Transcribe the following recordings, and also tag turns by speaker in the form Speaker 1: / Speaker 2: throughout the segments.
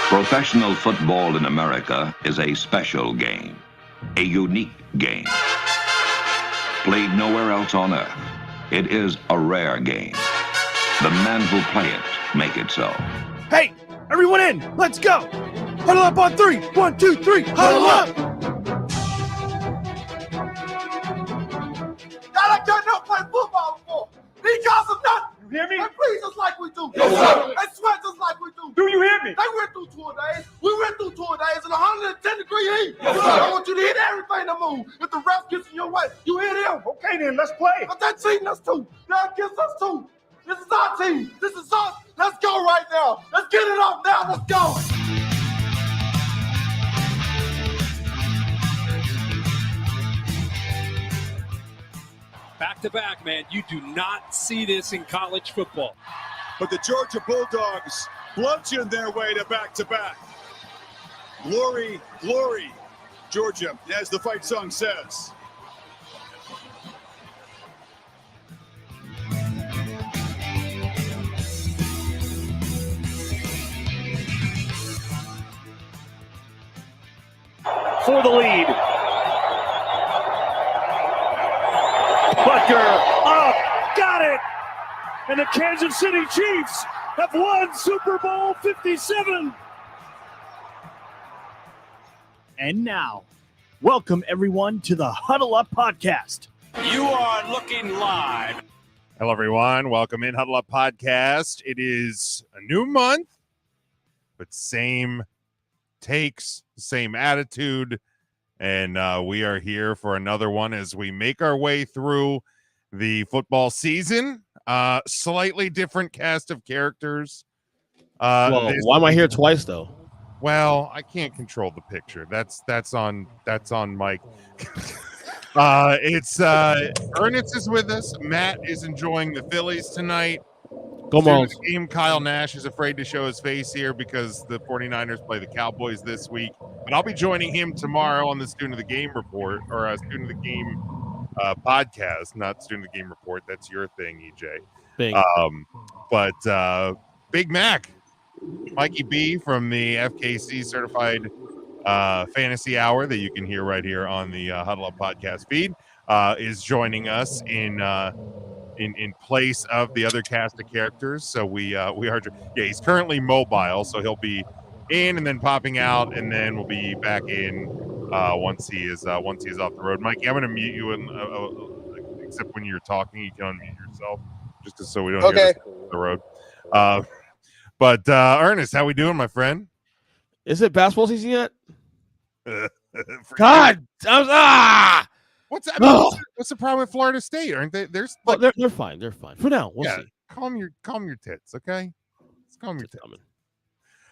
Speaker 1: Professional football in America is a special game, a unique game. Played nowhere else on earth, it is a rare game. The men who play it make it so.
Speaker 2: Hey, everyone in, let's go. Huddle up on three. 1, 2, 3, huddle up.
Speaker 3: I can't help play football before. These guys are nuts.
Speaker 2: You hear me?
Speaker 3: They breathe just like we do.
Speaker 2: Yes, sir.
Speaker 3: They sweat just like we do.
Speaker 2: Do you hear me?
Speaker 3: They went through tour days. We went through tour days in 110-degree heat.
Speaker 2: Yes, sir.
Speaker 3: I want you to hit everything to move. If the ref gets in your way, you hit him.
Speaker 2: Okay, then, let's play.
Speaker 3: But they're cheating us too. They're against us too. This is our team. This is us. Let's go right now. Let's get it up now. Let's go.
Speaker 4: Back-to-back, man. You do not see this in college football.
Speaker 5: But the Georgia Bulldogs bludgeon their way to back-to-back. Glory, glory, Georgia, as the fight song says.
Speaker 2: For the lead. Butker up, got it. And the Kansas City Chiefs have won Super Bowl 57. And now, welcome everyone to the Huddle Up Podcast.
Speaker 4: You are looking live.
Speaker 6: Hello, everyone. Welcome in Huddle Up Podcast. It is a new month, but same takes, same attitude, and we are here for another one as we make our way through the football season. Slightly different cast of characters.
Speaker 7: Why am I here twice though?
Speaker 6: Well, I can't control the picture. That's on Mike. It's Ernest is with us. Matt is enjoying the Phillies tonight.
Speaker 7: Come on.
Speaker 6: Game Kyle Nash is afraid to show his face here because the 49ers play the Cowboys this week. But I'll be joining him tomorrow on the Student of the Game report, or Student of the Game podcast, not Student of the Game report. That's your thing, EJ.
Speaker 7: Big.
Speaker 6: But Big Mac, Mikey B from the FKC Certified Fantasy Hour that you can hear right here on the Huddle Up Podcast feed, is joining us in place of the other cast of characters. So we are, he's currently mobile, so he'll be in and then popping out, and then we'll be back in once he is off the road. Mikey, I'm going to mute you, except when you're talking, you can unmute yourself, just so we don't hear this on the road. But Ernest, how we doing, my friend?
Speaker 7: Is it basketball season yet?
Speaker 6: God,
Speaker 7: what's that?
Speaker 6: What's the problem with Florida State? Aren't they? They're
Speaker 7: fine. They're fine for now. We'll see.
Speaker 6: Calm your tits, okay? Let's calm your tits.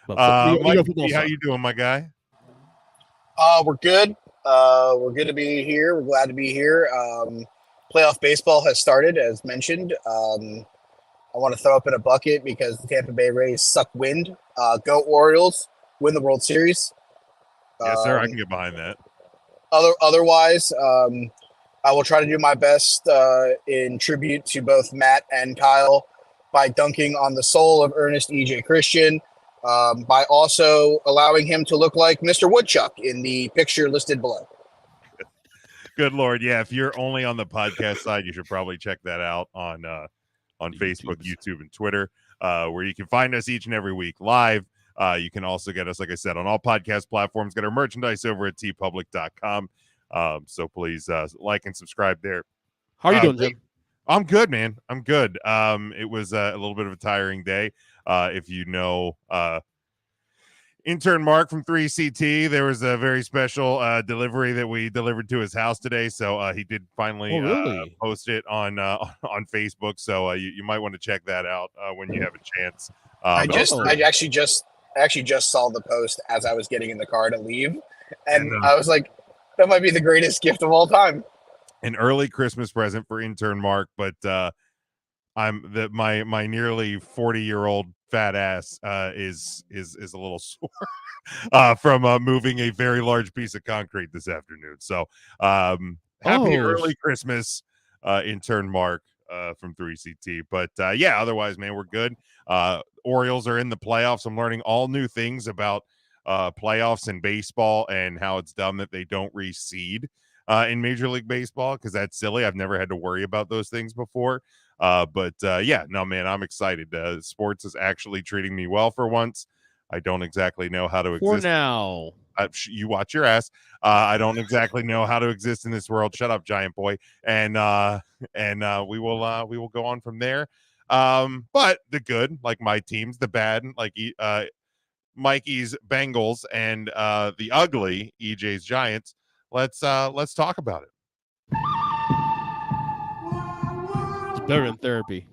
Speaker 7: Mike,
Speaker 6: how you doing, my guy?
Speaker 8: We're good. We're good to be here. We're glad to be here. Playoff baseball has started, as mentioned. I want to throw up in a bucket because the Tampa Bay Rays suck wind. Go Orioles, win the World Series.
Speaker 6: Yes, sir. I can get behind that.
Speaker 8: Otherwise, I will try to do my best in tribute to both Matt and Kyle by dunking on the soul of Ernest E.J. Christian, by also allowing him to look like Mr. Woodchuck in the picture listed below.
Speaker 6: Good Lord. Yeah, if you're only on the podcast side, you should probably check that out on Facebook, YouTube, and Twitter, where you can find us each and every week live. You can also get us, like I said, on all podcast platforms. Get our merchandise over at tpublic.com. So please like and subscribe there.
Speaker 7: How are you doing, Jim?
Speaker 6: I'm good, man. I'm good. It was a little bit of a tiring day. If you know intern Mark from 3CT, there was a very special delivery that we delivered to his house today. So he did finally post it on Facebook. So you might want to check that out when you have a chance.
Speaker 8: I actually just saw the post as I was getting in the car to leave, and I was like, that might be the greatest gift of all time.
Speaker 6: An early Christmas present for intern Mark, but my nearly 40-year-old fat ass is a little sore from moving a very large piece of concrete this afternoon. So happy early Christmas, intern Mark from 3CT. But yeah, otherwise, man, we're good. Orioles are in the playoffs. I'm learning all new things about playoffs in baseball and how it's dumb that they don't reseed in Major League Baseball, because that's silly. I've never had to worry about those things before. But yeah, no, man, I'm excited. Sports is actually treating me well for once. I don't exactly know how to exist.
Speaker 7: For now.
Speaker 6: You watch your ass. I don't exactly know how to exist in this world. Shut up, giant boy. And we will go on from there. But the good, like my teams, the bad, like Mikey's Bengals, and the ugly EJ's Giants. Let's talk about it.
Speaker 7: It's better than therapy.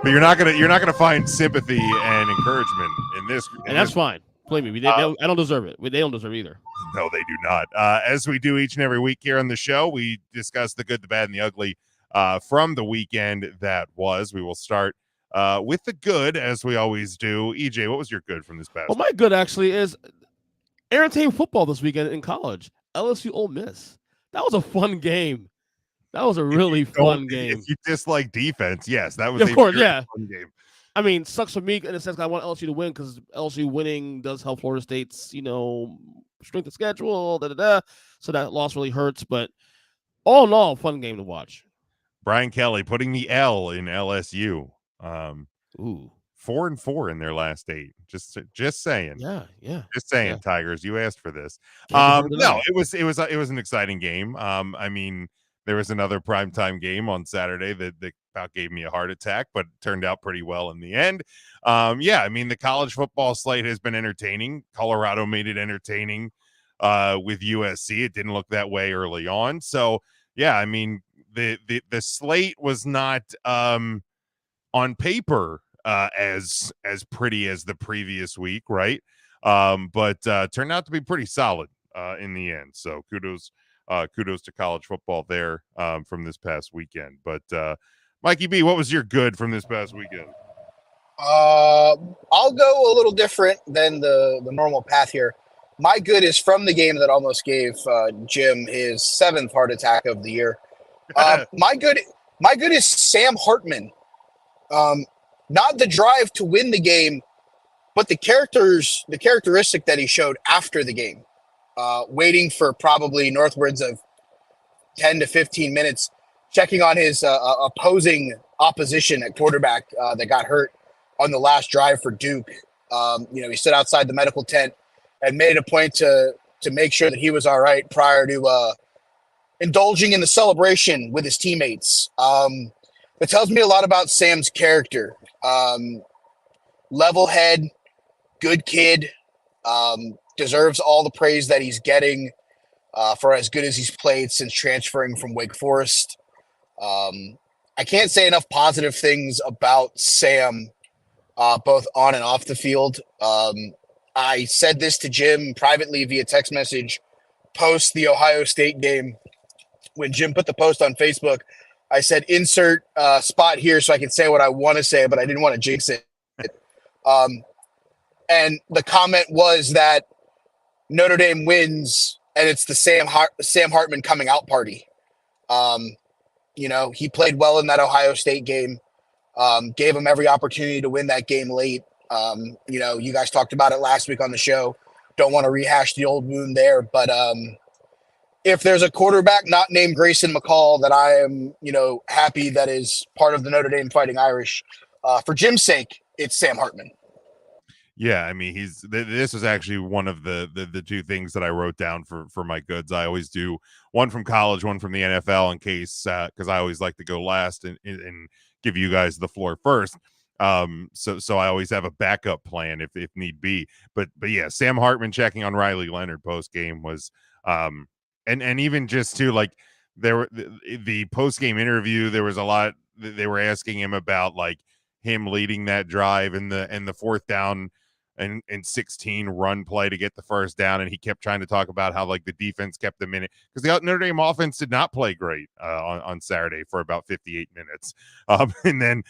Speaker 6: But you're not gonna find sympathy and encouragement in this,
Speaker 7: and that's fine. Believe me, I don't deserve it. They don't deserve it either.
Speaker 6: No, they do not. As we do each and every week here on the show, we discuss the good, the bad, and the ugly from the weekend that was. We will start with the good, as we always do. EJ, what was your good from this past?
Speaker 7: Well, my good actually is entertaining football this weekend in college. LSU Ole Miss. That was a fun game. That was a really fun game.
Speaker 6: If you dislike defense, yes, that was
Speaker 7: of course, yeah.
Speaker 6: Fun game.
Speaker 7: I mean, sucks for me in the sense that I want LSU to win, because LSU winning does help Florida State's, strength of schedule, so that loss really hurts. But all in all, fun game to watch.
Speaker 6: Brian Kelly putting the L in LSU. 4-4 in their last 8. Just saying.
Speaker 7: Yeah.
Speaker 6: Just saying,
Speaker 7: yeah.
Speaker 6: Tigers. You asked for this. No, it was an exciting game. I mean, there was another primetime game on Saturday that about gave me a heart attack, but it turned out pretty well in the end. Yeah, I mean, the college football slate has been entertaining. Colorado made it entertaining with USC. It didn't look that way early on. So, yeah, I mean, the slate was not on paper as pretty as the previous week, right? But turned out to be pretty solid in the end. So kudos to college football there from this past weekend. But Mikey B, what was your good from this past weekend?
Speaker 8: I'll go a little different than the normal path here. My good is from the game that almost gave Jim his 7th heart attack of the year. My good is Sam Hartman. Not the drive to win the game, but the characteristic that he showed after the game. Waiting for probably northwards of 10 to 15 minutes, checking on his opposition at quarterback that got hurt on the last drive for Duke. He stood outside the medical tent and made a point to make sure that he was all right prior to indulging in the celebration with his teammates. It tells me a lot about Sam's character. Level head, good kid, deserves all the praise that he's getting for as good as he's played since transferring from Wake Forest. I can't say enough positive things about Sam, both on and off the field. I said this to Jim privately via text message post the Ohio State game. When Jim put the post on Facebook, I said, insert spot here so I can say what I want to say, but I didn't want to jinx it. And the comment was that Notre Dame wins, and it's the Sam Hartman coming out party. He played well in that Ohio State game, gave him every opportunity to win that game late. You guys talked about it last week on the show. Don't want to rehash the old wound there, but if there's a quarterback not named Grayson McCall that I am, happy that is part of the Notre Dame Fighting Irish, for Jim's sake, it's Sam Hartman.
Speaker 6: Yeah, I mean, this was actually one of the two things that I wrote down for my goods. I always do one from college, one from the NFL, in case because I always like to go last and give you guys the floor first. So I always have a backup plan if need be. But yeah, Sam Hartman checking on Riley Leonard post game was and even just to like the post game interview, there was a lot they were asking him about, like him leading that drive in the fourth down and 16 run play to get the first down, and he kept trying to talk about how like the defense kept them in it, because the Notre Dame offense did not play great on Saturday for about 58 minutes, and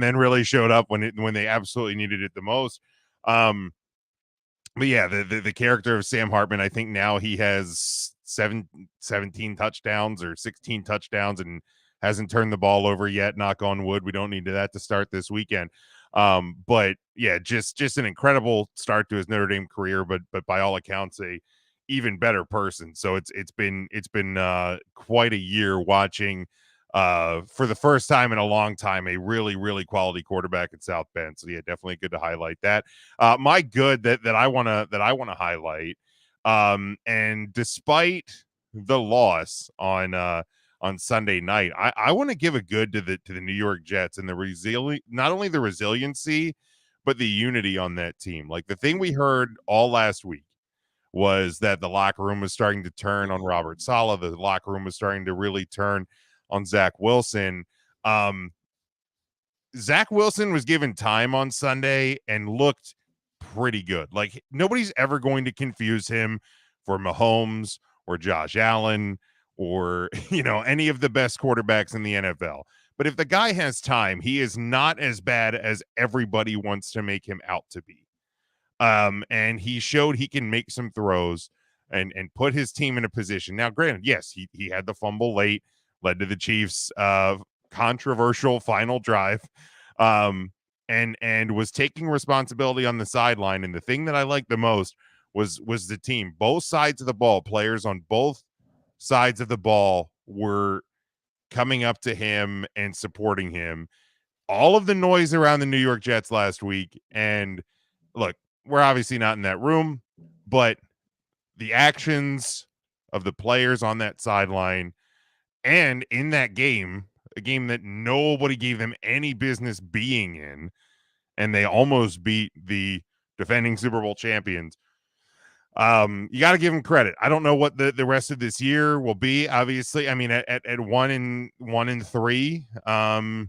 Speaker 6: then really showed up when they absolutely needed it the most. But yeah, the character of Sam Hartman, I think now he has 17 touchdowns or 16 touchdowns and hasn't turned the ball over yet. Knock on wood. We don't need that to start this weekend. But yeah, just an incredible start to his Notre Dame career, but by all accounts, a even better person. So it's been quite a year watching for the first time in a long time a really, really quality quarterback at South Bend. So yeah, definitely good to highlight that. My good that I wanna highlight. And despite the loss on Sunday night, I want to give a good to the New York Jets and not only the resiliency, but the unity on that team. Like the thing we heard all last week was that the locker room was starting to turn on Robert Saleh. The locker room was starting to really turn on Zach Wilson. Zach Wilson was given time on Sunday and looked pretty good. Like nobody's ever going to confuse him for Mahomes or Josh Allen or, any of the best quarterbacks in the NFL. But if the guy has time, he is not as bad as everybody wants to make him out to be. And he showed he can make some throws and put his team in a position. Now, granted, yes, he had the fumble late, led to the Chiefs' controversial final drive, and was taking responsibility on the sideline. And the thing that I liked the most was the team. Both sides of the ball, players on both sides of the ball were coming up to him and supporting him. All of the noise around the New York Jets last week, and look, we're obviously not in that room, but the actions of the players on that sideline and in that game, a game that nobody gave them any business being in, and they almost beat the defending Super Bowl champions. You got to give them credit. I don't know what the rest of this year will be. Obviously, I mean, at 1-3,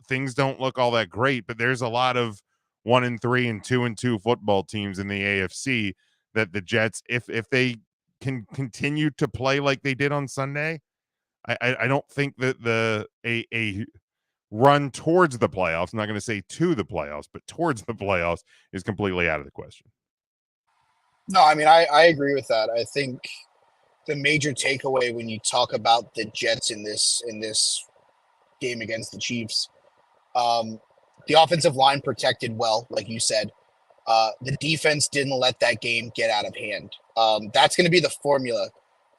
Speaker 6: things don't look all that great, but there's a lot of 1-3 and 2-2 football teams in the AFC that the Jets, if they can continue to play like they did on Sunday, I don't think that a run towards the playoffs, I'm not going to say to the playoffs, but towards the playoffs is completely out of the question.
Speaker 8: No, I mean, I agree with that. I think the major takeaway when you talk about the Jets in this game against the Chiefs, the offensive line protected well, like you said. The defense didn't let that game get out of hand. That's going to be the formula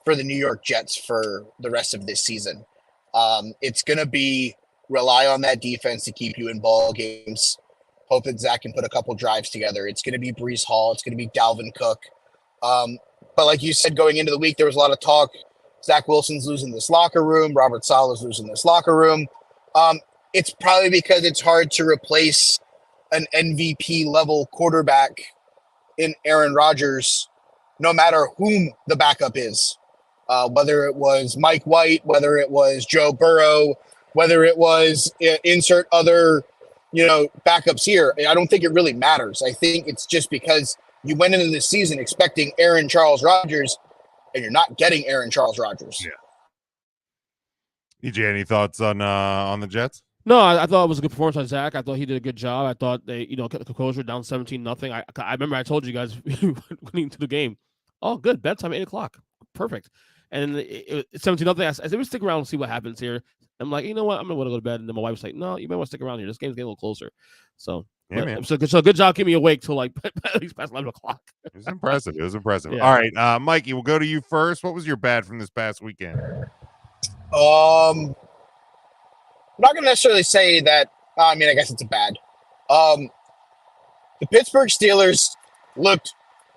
Speaker 8: for the New York Jets for the rest of this season. It's going to be rely on that defense to keep you in ball games. Hope that Zach can put a couple drives together. It's going to be Breece Hall. It's going to be Dalvin Cook. But like you said, going into the week, there was a lot of talk. Zach Wilson's losing this locker room. Robert Saleh's losing this locker room. It's probably because it's hard to replace an MVP level quarterback in Aaron Rodgers, no matter whom the backup is. Whether it was Mike White, whether it was Joe Burrow, whether it was insert other, backups here. I don't think it really matters. I think it's just because you went into the season expecting Aaron Charles Rodgers, and you're not getting Aaron Charles Rodgers.
Speaker 6: Yeah. EJ, any thoughts on the Jets?
Speaker 7: No, I thought it was a good performance by Zach. I thought he did a good job. I thought they, kept the composure down 17-0. I remember I told you guys going into the game, oh, good, bedtime 8:00, perfect. And it's 17-0. I said, we stick around and see what happens here. I'm like, you know what? I'm gonna want to go to bed. And then my wife's like, no, you might want to stick around here. This game's getting a little closer. So,
Speaker 6: yeah, man.
Speaker 7: So good job keeping me awake till like at least past 11:00.
Speaker 6: It was impressive.
Speaker 7: Yeah.
Speaker 6: All right, Mikey, we'll go to you first. What was your bad from this past weekend?
Speaker 8: I'm not gonna necessarily say that. I mean, I guess it's a bad. The Pittsburgh Steelers looked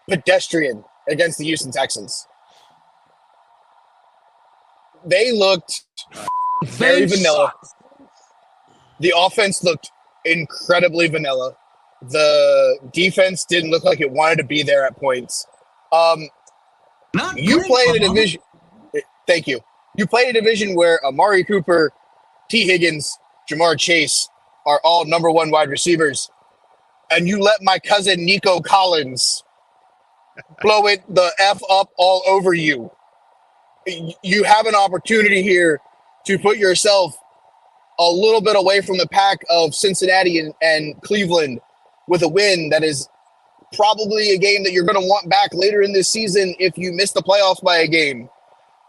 Speaker 8: pedestrian against the Houston Texans. They looked very vanilla. The offense looked incredibly vanilla. The defense didn't look like it wanted to be there at points. You play in a division. Thank you. You play in a division where Amari Cooper, T. Higgins, Jamar Chase are all number one wide receivers, and you let my cousin Nico Collins blow it the F up all over you. You have an opportunity here to put yourself a little bit away from the pack of Cincinnati and Cleveland with a win that is probably a game that you're going to want back later in this season if you miss the playoffs by a game.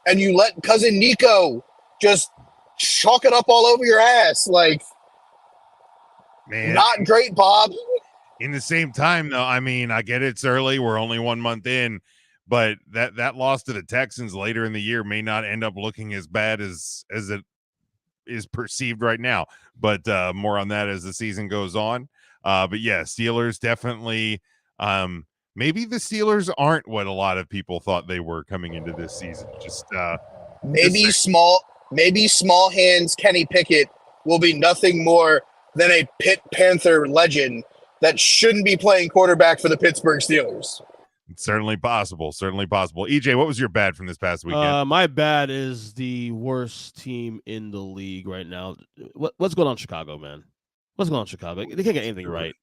Speaker 8: And you let cousin Nico just chalk it up all over your ass. Like,
Speaker 6: Man,
Speaker 8: not great, Bob.
Speaker 6: in the same time, though, I mean, I get it's early. We're only 1 month in, but that loss to the Texans later in the year may not end up looking as bad as it is perceived right now. But more on that as the season goes on. But yeah, Steelers definitely. Maybe the Steelers aren't what a lot of people thought they were coming into this season.
Speaker 8: Maybe small hands Kenny Pickett will be nothing more than a Pitt Panther legend that shouldn't be playing quarterback for the Pittsburgh Steelers.
Speaker 6: It's certainly possible. Certainly possible. EJ, what was your bad from this past weekend?
Speaker 7: My bad is the worst team in the league right now. What's going on in Chicago, man? What's going on in Chicago? They can't get anything right.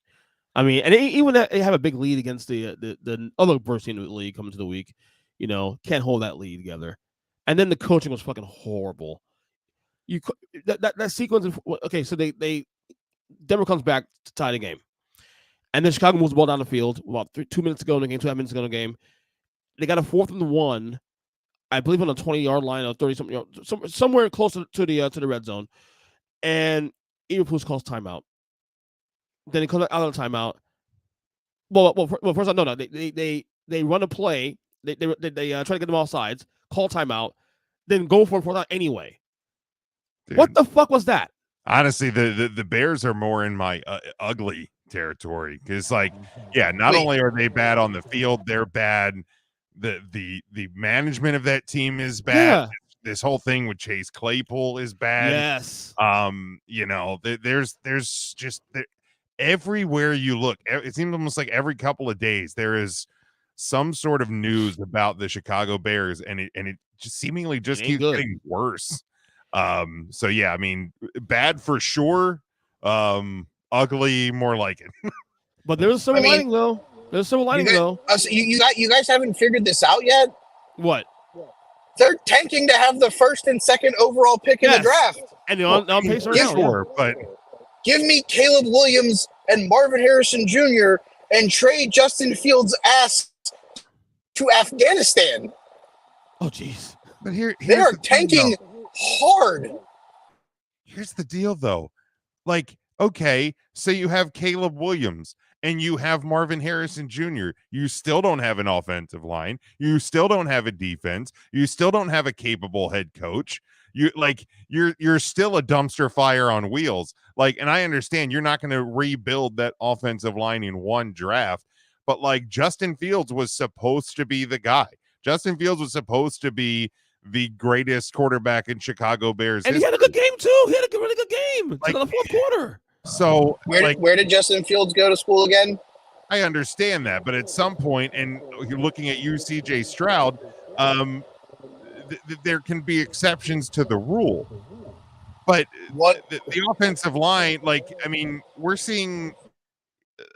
Speaker 7: I mean, and even they have a big lead against the other worst team in the league coming to the week. Can't hold that lead together. And then the coaching was fucking horrible. That sequence. Okay, so they Denver comes back to tie the game, and then Chicago moves the ball down the field about 2 minutes ago in the game, 2.5 minutes ago in the game. They got a 4th and 1, I believe, on the 20-yard line or 30-something yard, somewhere close to the red zone, and Eberflus calls timeout. Then he comes out of the timeout. Well, first, no. They run a play. They try to get them all sides, call timeout, then go for a 4th down anyway. Dude, what the fuck was that?
Speaker 6: Honestly, the Bears are more in my ugly territory because, not only are they bad on the field, they're bad. The management of that team is bad. Yeah. This whole thing with Chase Claypool is bad.
Speaker 7: Yes.
Speaker 6: There's just everywhere you look, it seems almost like every couple of days there is some sort of news about the Chicago Bears, and it just seemingly just keeps getting worse. So yeah, I mean, bad for sure. Ugly, more like it.
Speaker 7: But there's some lining though. There's some lining though.
Speaker 8: You guys haven't figured this out yet?
Speaker 7: What?
Speaker 8: They're tanking to have the 1st and 2nd overall pick in the draft.
Speaker 7: And they're on pace right now.
Speaker 6: Sure, but
Speaker 8: give me Caleb Williams and Marvin Harrison Jr. and trade Justin Fields' ass to Afghanistan.
Speaker 7: Oh, jeez.
Speaker 6: But
Speaker 8: they are tanking hard.
Speaker 6: Here's the deal, though. Okay, so you have Caleb Williams and you have Marvin Harrison Jr. You still don't have an offensive line. You still don't have a defense. You still don't have a capable head coach. You're still a dumpster fire on wheels. And I understand you're not going to rebuild that offensive line in one draft, but Justin Fields was supposed to be the guy. Justin Fields was supposed to be the greatest quarterback in Chicago Bears
Speaker 7: and
Speaker 6: history.
Speaker 7: He had a good game too. He had a really good game until the 4th quarter.
Speaker 6: So
Speaker 8: where did Justin Fields go to school again?
Speaker 6: I understand that, but at some point, and you're looking at CJ Stroud, there can be exceptions to the rule. But the offensive line, we're seeing.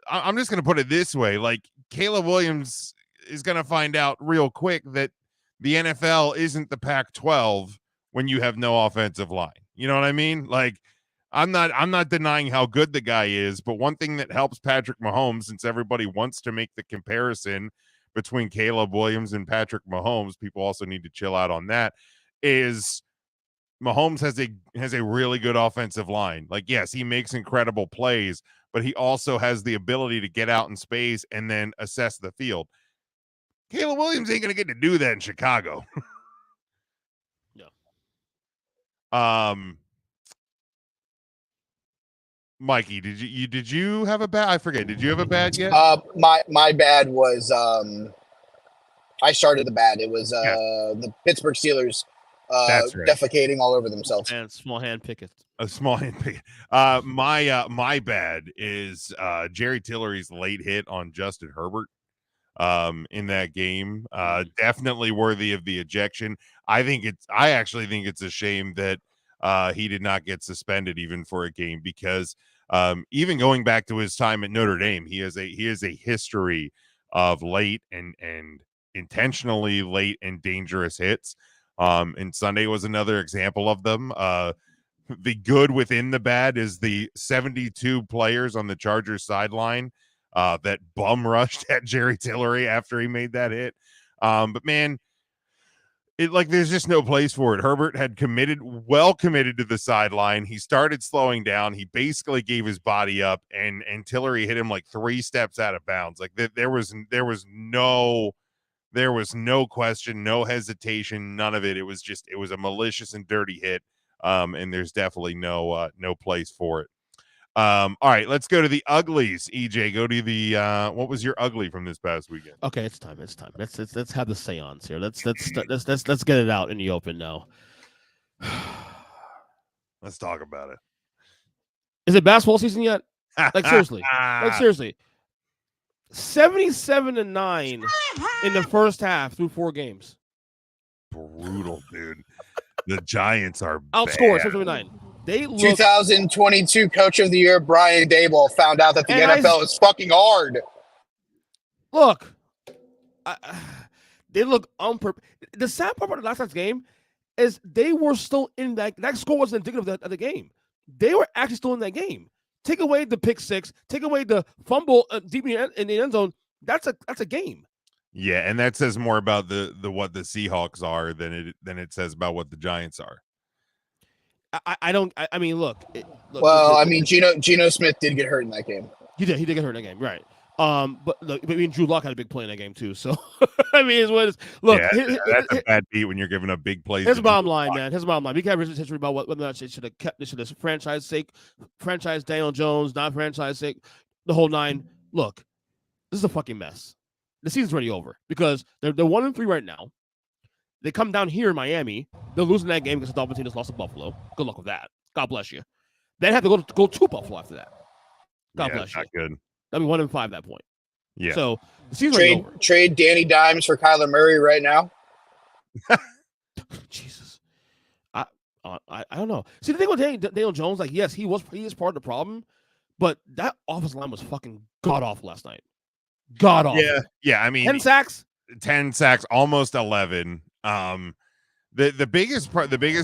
Speaker 6: I'm just going to put it this way: Caleb Williams is going to find out real quick that the NFL isn't the Pac-12 when you have no offensive line. You know what I mean? I'm not denying how good the guy is, but one thing that helps Patrick Mahomes, since everybody wants to make the comparison between Caleb Williams and Patrick Mahomes, people also need to chill out on that, is Mahomes has a really good offensive line. Yes, he makes incredible plays, but he also has the ability to get out in space and then assess the field. Caleb Williams ain't going to get to do that in Chicago.
Speaker 7: No.
Speaker 6: Mikey, did you have a bad? I forget. Did you have a bad yet?
Speaker 8: My bad was I started the bad. It was the Pittsburgh Steelers
Speaker 6: That's right.
Speaker 8: defecating all over themselves.
Speaker 7: And small hand Pickett.
Speaker 6: A small hand Pickett. My bad is Jerry Tillery's late hit on Justin Herbert in that game. Definitely worthy of the ejection. I actually think it's a shame that he did not get suspended even for a game, because even going back to his time at Notre Dame, he has a history of late and intentionally late and dangerous hits. And Sunday was another example of them. The good within the bad is the 72 players on the Chargers sideline that bum rushed at Jerry Tillery after he made that hit. But man, there's just no place for it. Herbert had committed to the sideline. He started slowing down. He basically gave his body up, and Tillery hit him like 3 steps out of bounds. Like there was no question, no hesitation, none of it. It was a malicious and dirty hit. And there's definitely no place for it. All right, let's go to the uglies. EJ, go to the what was your ugly from this past weekend?
Speaker 7: Okay, it's time. Let's have the seance here. Let's get it out in the open now.
Speaker 6: Let's talk about it.
Speaker 7: Is it basketball season yet? Like seriously. 77-9 in the first half through 4 games.
Speaker 6: Brutal, dude. The Giants are
Speaker 7: outscored
Speaker 6: bad.
Speaker 7: 79. They look
Speaker 8: 2022 Coach of the Year Brian Dable found out that the NFL is fucking hard.
Speaker 7: Look, they look unprepared. The sad part about the last night's game is they were still in that score wasn't indicative of the game. They were actually still in that game. Take away the pick 6, take away the fumble deep in the end zone. That's a game.
Speaker 6: Yeah, and that says more about the what the Seahawks are than it says about what the Giants are.
Speaker 7: I mean, look.
Speaker 8: Geno Smith did get hurt in that game.
Speaker 7: He did get hurt in that game, right? But look, Drew Lock had a big play in that game too. So I mean, it's what it's look.
Speaker 6: Yeah, that's a bad beat when you're giving up big plays.
Speaker 7: His bottom line, man. His bottom line. We can't have history about whether or not they should have kept this. Should have franchise Daniel Jones, not franchise sake, the whole 9. Look, this is a fucking mess. The season's already over because they're 1-3 right now. They come down here in Miami. They're losing that game because the Dolphins team just lost to Buffalo. Good luck with that. God bless you. Then have to go to Buffalo after that. God bless you.
Speaker 6: Not good.
Speaker 7: I mean, 1-5 at that point.
Speaker 6: Yeah.
Speaker 7: So the season's already over.
Speaker 8: Trade Danny Dimes for Kyler Murray right now.
Speaker 7: Jesus. I don't know. See, the thing with Daniel Jones, like, yes, he is part of the problem, but that offensive line was fucking god awful last night. God awful.
Speaker 6: Yeah. I mean, 10 sacks, almost 11. The biggest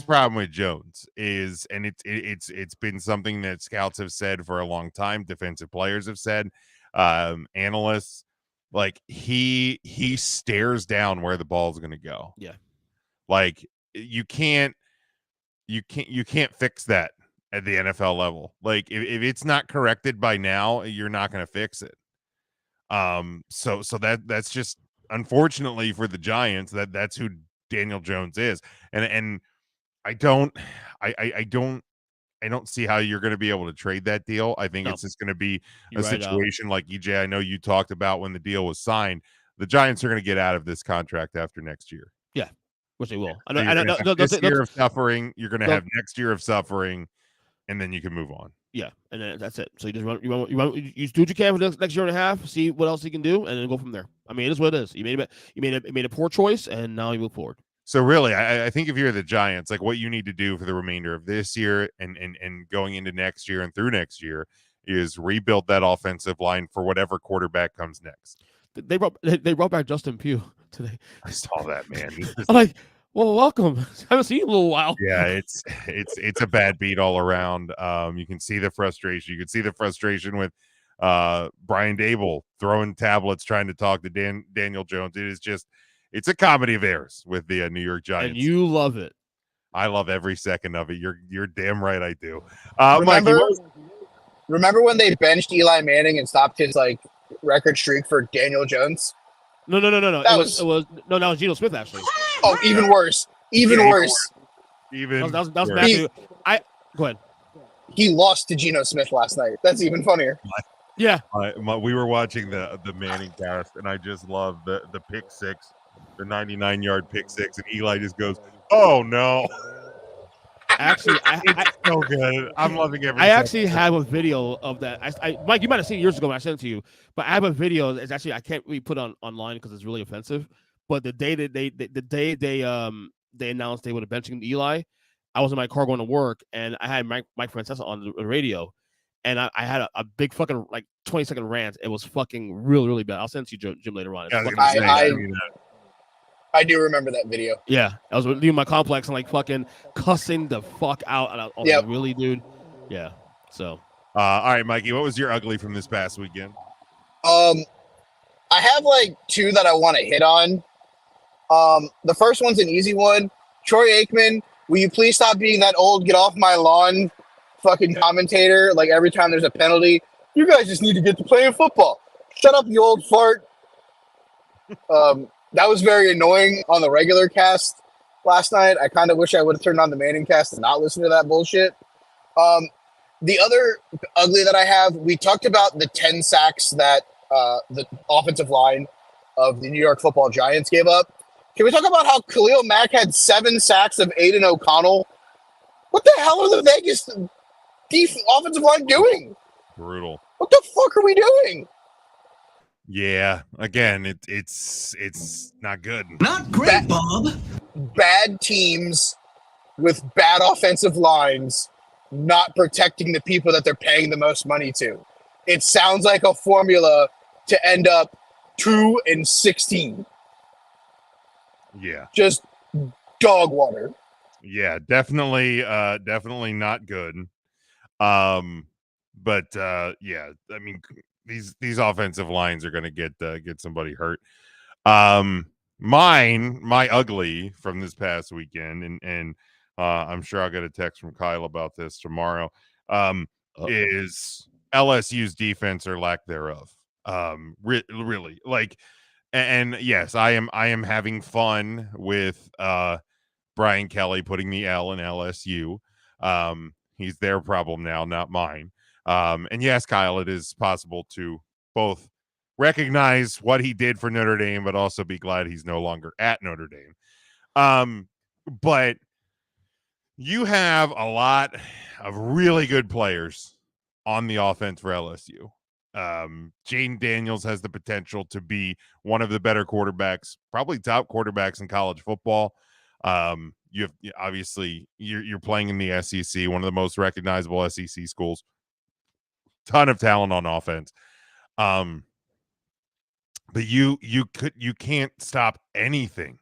Speaker 6: problem with Jones is, and it's been something that scouts have said for a long time, defensive players have said, analysts, like he stares down where the ball is going to go.
Speaker 7: Yeah.
Speaker 6: Like you can't fix that at the NFL level. Like if it's not corrected by now, you're not going to fix it. So that's just, unfortunately for the Giants, that's who Daniel Jones is. And I don't see how you're going to be able to trade that deal. I think it's just going to be a situation like EJ, I know you talked about when the deal was signed. The Giants are going to get out of this contract after next year.
Speaker 7: Yeah, which they will.
Speaker 6: This year of suffering, you're going to have next year of suffering, and then you can move on.
Speaker 7: Yeah, and then that's it. So you just you do what you can for the next year and a half, see what else you can do, and then go from there. I mean, it is what it is. You made a poor choice, and now you move forward.
Speaker 6: So really, I think if you're the Giants, like what you need to do for the remainder of this year and going into next year and through next year is rebuild that offensive line for whatever quarterback comes next.
Speaker 7: They brought back Justin Pugh today.
Speaker 6: I saw that, man.
Speaker 7: I'm like, well, welcome. I haven't seen you in a little while.
Speaker 6: Yeah, it's a bad beat all around. You can see the frustration. You can see the frustration with Brian Dable throwing tablets, trying to talk to Daniel Jones. It's a comedy of errors with the New York Giants.
Speaker 7: And you love it.
Speaker 6: I love every second of it. You're damn right I do.
Speaker 8: Remember when they benched Eli Manning and stopped his record streak for Daniel Jones?
Speaker 7: No. That was Geno Smith actually.
Speaker 8: Oh, even worse. Even worse.
Speaker 7: That was Matthew. Go ahead.
Speaker 8: He lost to Geno Smith last night. That's even funnier.
Speaker 7: Yeah.
Speaker 6: We were watching the Manning cast, and I just love the pick 6, the 99-yard pick 6, and Eli just goes, "Oh no!"
Speaker 7: Actually,
Speaker 6: it's so good. I'm loving everything.
Speaker 7: I actually have a video of that. Mike, you might have seen it years ago when I sent it to you, but I have a video. It's actually I can't really put online because it's really offensive. But the day that they announced they were benching Eli, I was in my car going to work, and I had Mike Francesa on the radio, and I had a big fucking 20-second rant. It was fucking really, really bad. I'll send it to you, Jim, later on.
Speaker 8: I do remember that video.
Speaker 7: Yeah, I was leaving my complex and fucking cussing the fuck out. And I was like, really, dude? Yeah. So,
Speaker 6: all right, Mikey, what was your ugly from this past weekend?
Speaker 8: I have 2 that I want to hit on. The first one's an easy one. Troy Aikman, will you please stop being that old get off my lawn fucking commentator? Like every time there's a penalty, you guys just need to get to playing football. Shut up, you old fart. That was very annoying on the regular cast last night. I kind of wish I would have turned on the Manning cast and not listen to that bullshit. The other ugly that I have, we talked about the 10 sacks that the offensive line of the New York Football Giants gave up. Can we talk about how Khalil Mack had 7 sacks of Aiden O'Connell? What the hell are the Vegas offensive line doing?
Speaker 6: Brutal.
Speaker 8: What the fuck are we doing?
Speaker 6: Yeah, again, it's not good.
Speaker 9: Not great, Bob.
Speaker 8: Bad teams with bad offensive lines not protecting the people that they're paying the most money to. It sounds like a formula to end up 2-16.
Speaker 6: Yeah.
Speaker 8: Just dog water.
Speaker 6: Yeah, definitely not good. But yeah, I mean these offensive lines are going to get somebody hurt. My ugly from this past weekend, and I'm sure I'll get a text from Kyle about this tomorrow. Is LSU's defense or lack thereof. Really like, and yes, I am having fun with Brian Kelly putting the L in LSU. He's their problem now, not mine. And yes, Kyle, it is possible to both recognize what he did for Notre Dame, but also be glad he's no longer at Notre Dame. But you have a lot of really good players on the offense for LSU. Jane Daniels has the potential to be one of the better quarterbacks, probably top quarterbacks in college football. You have obviously you're playing in the SEC, one of the most recognizable SEC schools. Ton of talent on offense. But you can't stop anything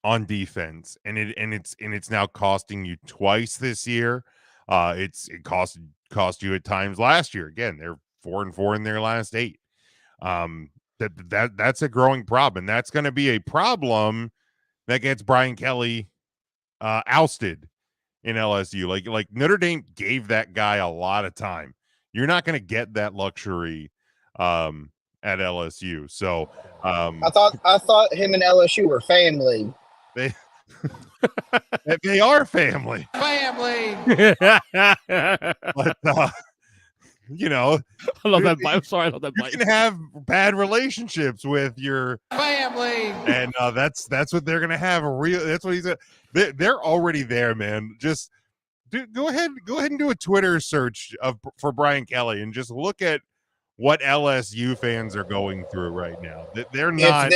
Speaker 6: on defense, and it's now costing you twice this year. It cost you at times last year. Again, they're 4-4 in their last 8. That's a growing problem, and that's going to be a problem that gets Brian Kelly ousted in LSU. Like Notre Dame gave that guy a lot of time. You're not going to get that luxury at LSU. So
Speaker 8: I thought him and LSU were family.
Speaker 6: They are family. But you know,
Speaker 7: I love that bite. I'm sorry, I love that
Speaker 6: you
Speaker 7: bite.
Speaker 6: can have bad relationships with your family, and that's what they're gonna have. That's what he said. They're already there, man. Just go ahead and do a Twitter search for Brian Kelly and just look at what LSU fans are going through right now. They're not.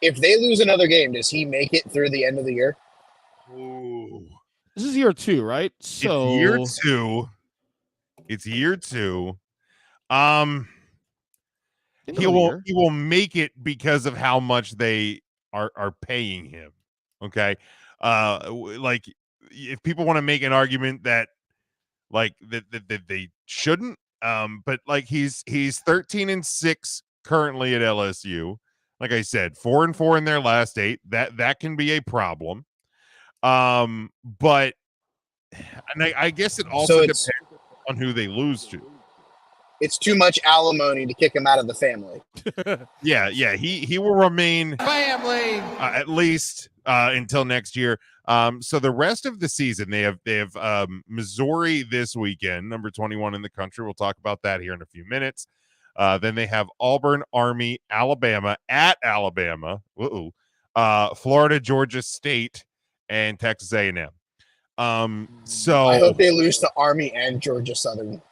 Speaker 8: If they lose another game, does he make it through the end of the year?
Speaker 6: Ooh.
Speaker 7: This is year 2, right? So
Speaker 6: It's year 2. He will make it because of how much they are paying him. Okay. Like if people want to make an argument that like that they shouldn't, but like he's 13-6 currently at LSU. Like I said, 4-4 in their last 8. That can be a problem. But and I guess it also depends on who they lose to.
Speaker 8: It's too much alimony to kick him out of the family.
Speaker 6: Yeah. He will remain family at least until next year. So the rest of the season, they have Missouri this weekend, number 21 in the country. We'll talk about that here in a few minutes. Then they have Auburn, Army, Alabama at Alabama, Florida, Georgia State, and Texas A&M. So
Speaker 8: I hope they lose to Army and Georgia Southern.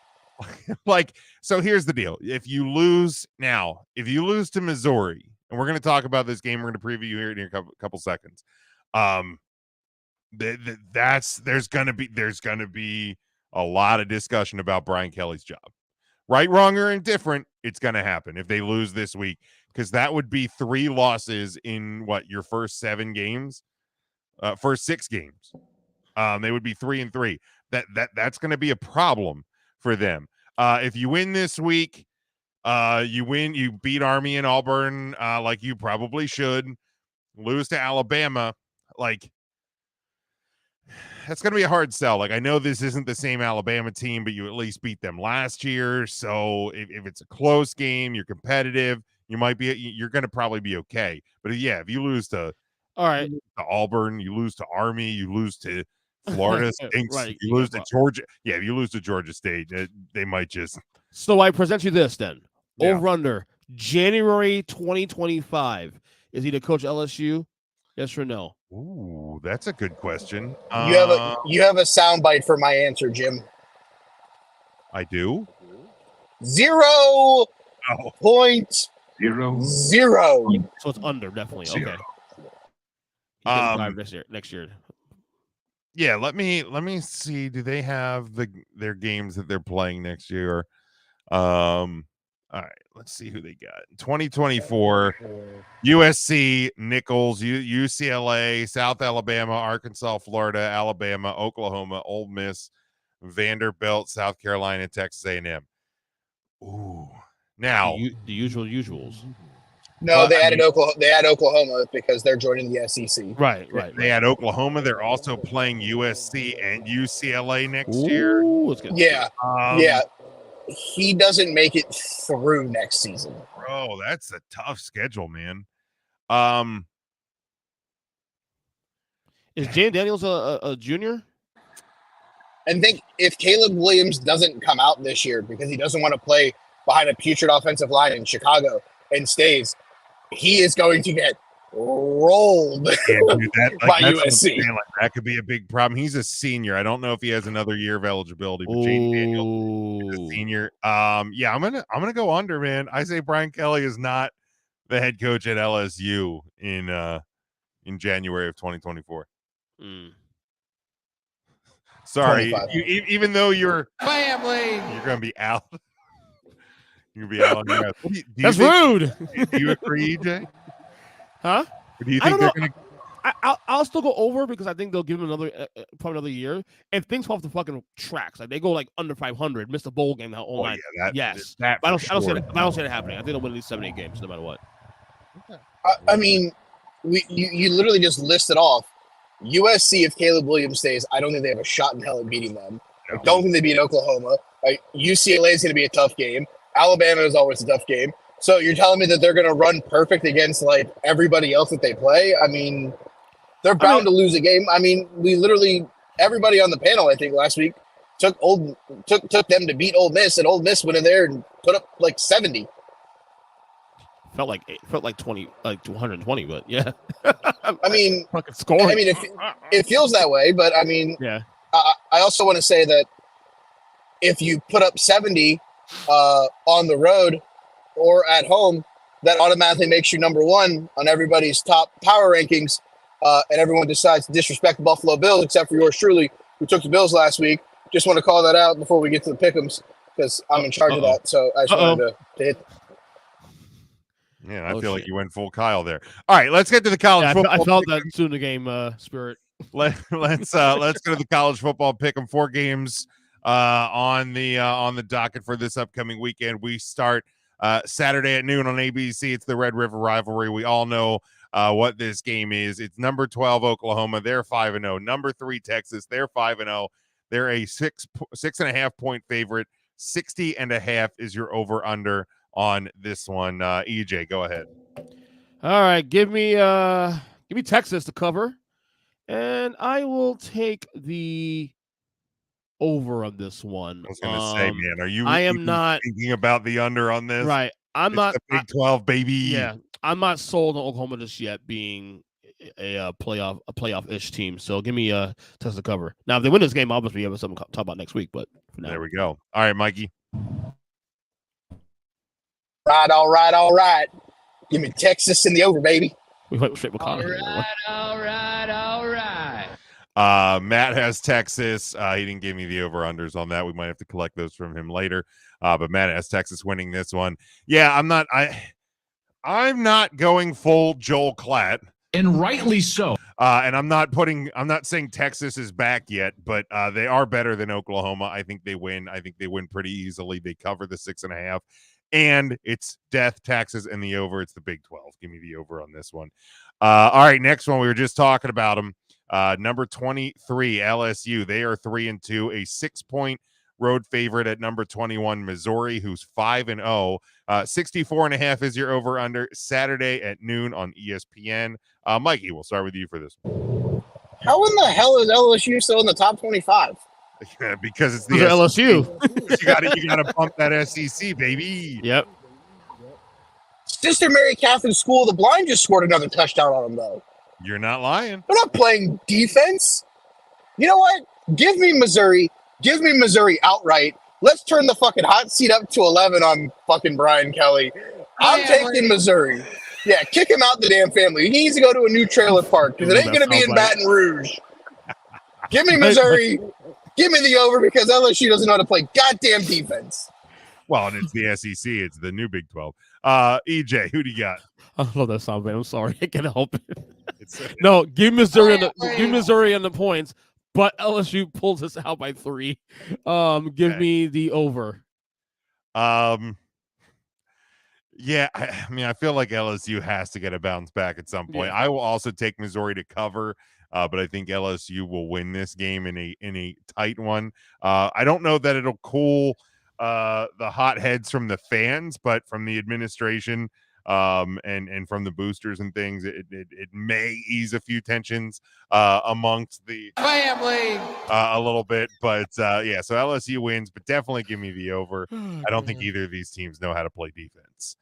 Speaker 6: So here's the deal. If you lose to Missouri, and we're going to talk about this game, we're going to preview here in a couple seconds. There's going to be a lot of discussion about Brian Kelly's job. Right, wrong, or indifferent, it's going to happen if they lose this week, because that would be 3 losses in your first 7 games, first 6 games. They would be 3-3. That's going to be a problem for them. If you win this week, you beat Army and Auburn like you probably should. lose to Alabama, like that's going to be a hard sell. Like, I know this isn't the same Alabama team, but you at least beat them last year. So if it's a close game, you're competitive, you're going to probably be okay. But yeah, if you lose to Auburn, you lose to Army, you lose to Florida stinks,
Speaker 7: Right,
Speaker 6: you lose to Georgia. Yeah, if you lose to Georgia State, they might just.
Speaker 7: So I present you this then.
Speaker 6: Yeah.
Speaker 7: Over under January 2025. Is he the coach LSU? Yes or no?
Speaker 6: Ooh, that's a good question.
Speaker 8: You have a soundbite for my answer, Jim.
Speaker 6: I do.
Speaker 8: 0.0.
Speaker 7: So it's under, definitely.
Speaker 1: Zero.
Speaker 7: Okay. He's getting 5 next year.
Speaker 6: Yeah, let me see. Do they have their games that they're playing next year? All right, let's see who they got. 2024, USC, Nichols, UCLA, South Alabama, Arkansas, Florida, Alabama, Oklahoma, Ole Miss, Vanderbilt, South Carolina, Texas A&M. Ooh, now
Speaker 7: the usuals.
Speaker 8: No, they added Oklahoma. They add Oklahoma because they're joining the SEC.
Speaker 7: Right.
Speaker 6: They had Oklahoma. They're also playing USC and UCLA next year.
Speaker 8: Yeah, yeah. He doesn't make it through next season.
Speaker 6: Bro, that's a tough schedule, man.
Speaker 7: Is Jane Daniels a junior?
Speaker 8: I think if Caleb Williams doesn't come out this year because he doesn't want to play behind a putrid offensive line in Chicago and stays, he is going to get rolled by USC.
Speaker 6: That could be a big problem. He's a senior. I don't know if he has another year of eligibility, but Jane Daniels is a senior. Yeah, I'm gonna go under, man. I say Brian Kelly is not the head coach at LSU in January of 2024. Sorry, even though you're family, you're gonna be out. You're gonna be out on your ass.
Speaker 7: That's rude.
Speaker 6: Do you agree, EJ?
Speaker 7: Huh?
Speaker 6: Or do you think they're going
Speaker 7: to? I'll still go over because I think they'll give him probably another year. If things fall off the fucking tracks, like they go like under 500, miss the bowl game that whole night. Yes, I don't see that happening. I think they'll win at least 7-8 games no matter what.
Speaker 8: Okay. I mean, you literally just listed off USC. If Caleb Williams stays, I don't think they have a shot in hell at beating them. I don't think they beat Oklahoma. UCLA is going to be a tough game. Alabama is always a tough game. So you're telling me that they're going to run perfect against like everybody else that they play? I mean, they're bound to lose a game. I mean, we literally everybody on the panel, I think last week took them to beat Ole Miss, and Ole Miss went in there and put up like 70.
Speaker 7: Felt like 20, like 220, but yeah.
Speaker 8: I mean,
Speaker 7: fucking scoring.
Speaker 8: I mean, it feels that way, but I mean,
Speaker 7: yeah.
Speaker 8: I also want to say that if you put up 70 on the road or at home, that automatically makes you number one on everybody's top power rankings, and everyone decides to disrespect the Buffalo Bills, except for yours truly, who took the Bills last week. Just want to call that out before we get to the pick'ems, because I'm in charge of that. So I just wanted to hit.
Speaker 6: Yeah, I feel like you went full Kyle there. All right, let's get to the college football.
Speaker 7: I felt that soon in the game spirit.
Speaker 6: Let's go to the college football pick'em. 4 games on the docket for this upcoming weekend. We start Saturday at noon on ABC. It's the Red River rivalry. We all know what this game is. It's number 12 Oklahoma. They're 5-0. Number 3 Texas. They're 5-0. They're a 6.5 point favorite. 60.5 is your over under on this one. EJ, go ahead.
Speaker 7: All right, give me Texas to cover, and I will take the over on this one.
Speaker 6: I was going to say, man, are you?
Speaker 7: I am not
Speaker 6: thinking about the under on this.
Speaker 7: Right, I'm
Speaker 6: it's
Speaker 7: not.
Speaker 6: The Big 12, baby.
Speaker 7: Yeah, I'm not sold on Oklahoma just yet being a playoff-ish team. So give me Texas to cover. Now, if they win this game, obviously we have something to talk about next week. But for now,
Speaker 6: there we go. All right, Mikey.
Speaker 8: All right. Give me Texas in the over, baby.
Speaker 7: We went straight with Connor.
Speaker 9: All right.
Speaker 6: Matt has Texas. He didn't give me the over-unders on that. We might have to collect those from him later. But Matt has Texas winning this one. Yeah, I'm not going full Joel Klatt.
Speaker 9: And rightly so.
Speaker 6: And I'm not saying Texas is back yet, but they are better than Oklahoma. I think they win. I think they win pretty easily. They cover the 6.5. And it's death, taxes, and the over. It's the Big 12. Give me the over on this one. All right, next one. We were just talking about them. Number 23, LSU. They are 3-2, a 6-point road favorite at number 21, Missouri, who's 5-0. 64.5 is your over under Saturday at noon on ESPN. Mikey, we'll start with you for this.
Speaker 8: How in the hell is LSU still in the top 25?
Speaker 6: Because it's the
Speaker 7: LSU.
Speaker 6: You gotta bump that SEC, baby.
Speaker 7: Yep.
Speaker 8: Sister Mary Catholic School of the Blind just scored another touchdown on them, though.
Speaker 6: You're not lying.
Speaker 8: They're not playing defense. You know what? Give me Missouri. Give me Missouri outright. Let's turn the fucking hot seat up to 11 on fucking Brian Kelly. I'm taking Missouri. Yeah, kick him out the damn family. He needs to go to a new trailer park because it ain't going to be in Baton Rouge. Give me Missouri. Give me the over because LSU doesn't know how to play goddamn defense.
Speaker 6: Well, and it's the SEC. It's the new Big 12. EJ, who do you got?
Speaker 7: I love that song, man. I'm sorry. I can't help it. No, give Missouri on the points, but LSU pulls us out by 3. Give me the over.
Speaker 6: Yeah, I mean, I feel like LSU has to get a bounce back at some point. Yeah. I will also take Missouri to cover, but I think LSU will win this game in a tight one. I don't know that it'll cool the hot heads from the fans, but from the administration and from the boosters and things, it may ease a few tensions amongst the
Speaker 9: family
Speaker 6: a little bit. But yeah, so LSU wins, but definitely give me the over. I don't think either of these teams know how to play defense.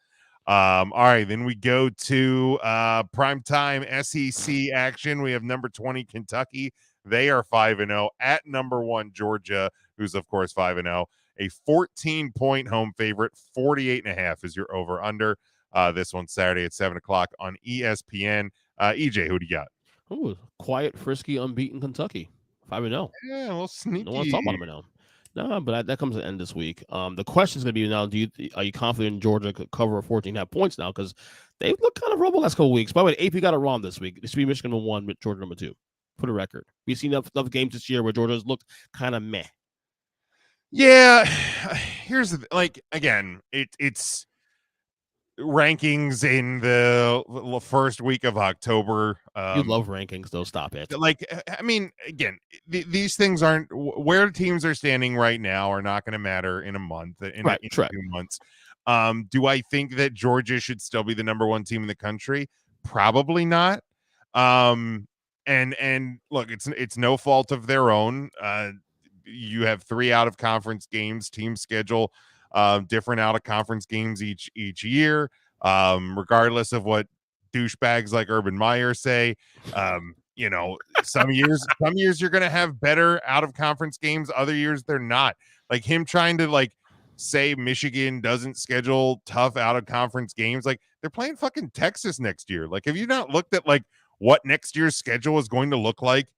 Speaker 6: All right, then we go to primetime SEC action. We have number 20 Kentucky. They are 5-0 at number 1 Georgia, who's of course 5-0. A 14-point home favorite. 48.5 is your over under. This one Saturday at 7:00 on ESPN. EJ, who do you got?
Speaker 7: Ooh, quiet, frisky, unbeaten Kentucky. 5-0.
Speaker 6: Yeah, well, sneaky.
Speaker 7: No one's talking about them now. No, but that comes at the end this week. The question is going to be now: are you confident Georgia could cover 14.5 points now? Because they've looked kind of rubble last couple weeks. By the way, AP got it wrong this week. It should be Michigan number 1, Georgia number 2. For the record, we've seen enough games this year where Georgia's looked kind of meh.
Speaker 6: Yeah, here's the again, it's rankings in the first week of October.
Speaker 7: You love rankings, though. Stop it.
Speaker 6: I mean, again, these things aren't where teams are standing right now are not going to matter in a month, in 2 months. Do I think that Georgia should still be the number 1 team in the country? Probably not. And look, it's no fault of their own. You have 3 out of conference games. Teams schedule different out of conference games each year, regardless of what douchebags like Urban Meyer say. You know, some years you're going to have better out of conference games. Other years they're not. Like him trying to say Michigan doesn't schedule tough out of conference games. Like they're playing fucking Texas next year. Like, have you not looked at what next year's schedule is going to look like?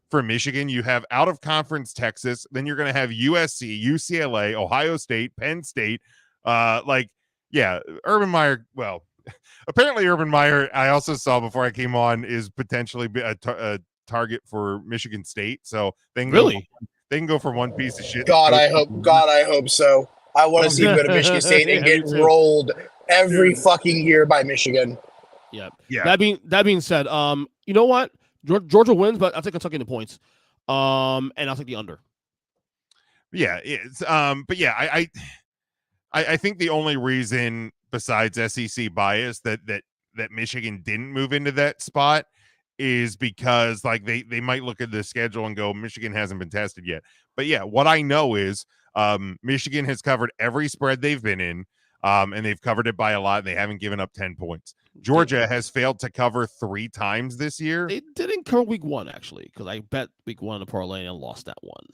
Speaker 6: For Michigan, you have out of conference Texas, then you're going to have USC, UCLA, Ohio State, Penn State. Urban Meyer. Well, apparently Urban Meyer, I also saw before I came on, is potentially a target for Michigan State. So they can go for one piece of shit.
Speaker 8: God, I hope so. I want to see him go to Michigan State and get rolled every fucking year by Michigan.
Speaker 7: Yeah. That being said, you know what? Georgia wins, but I'll take Kentucky in the points. And I'll take the under.
Speaker 6: Yeah, it's but yeah, I think the only reason besides SEC bias that Michigan didn't move into that spot is because they might look at the schedule and go, Michigan hasn't been tested yet. But yeah, what I know is Michigan has covered every spread they've been in. And they've covered it by a lot. They haven't given up 10 points. Georgia has failed to cover 3 times this year.
Speaker 7: They didn't cover week 1, actually, because I bet week 1 in the parlay and lost that one.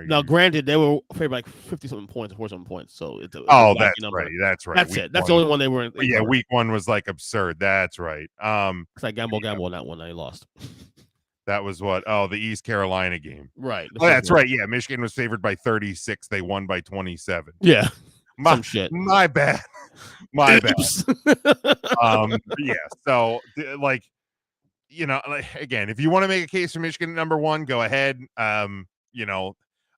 Speaker 7: Now, granted, they were favored 50-something points, 47 points. So it's
Speaker 6: that's right. That's right.
Speaker 7: That's
Speaker 6: week
Speaker 7: it. That's the only one they were in.
Speaker 6: Yeah, week 1 was absurd. That's right.
Speaker 7: Because I gamble on that one. I lost.
Speaker 6: That was what? Oh, the East Carolina game.
Speaker 7: Right.
Speaker 6: Oh, that's right. Yeah, Michigan was favored by 36. They won by 27.
Speaker 7: Yeah.
Speaker 6: My bad. Yeah. So again, if you want to make a case for Michigan at number 1, go ahead.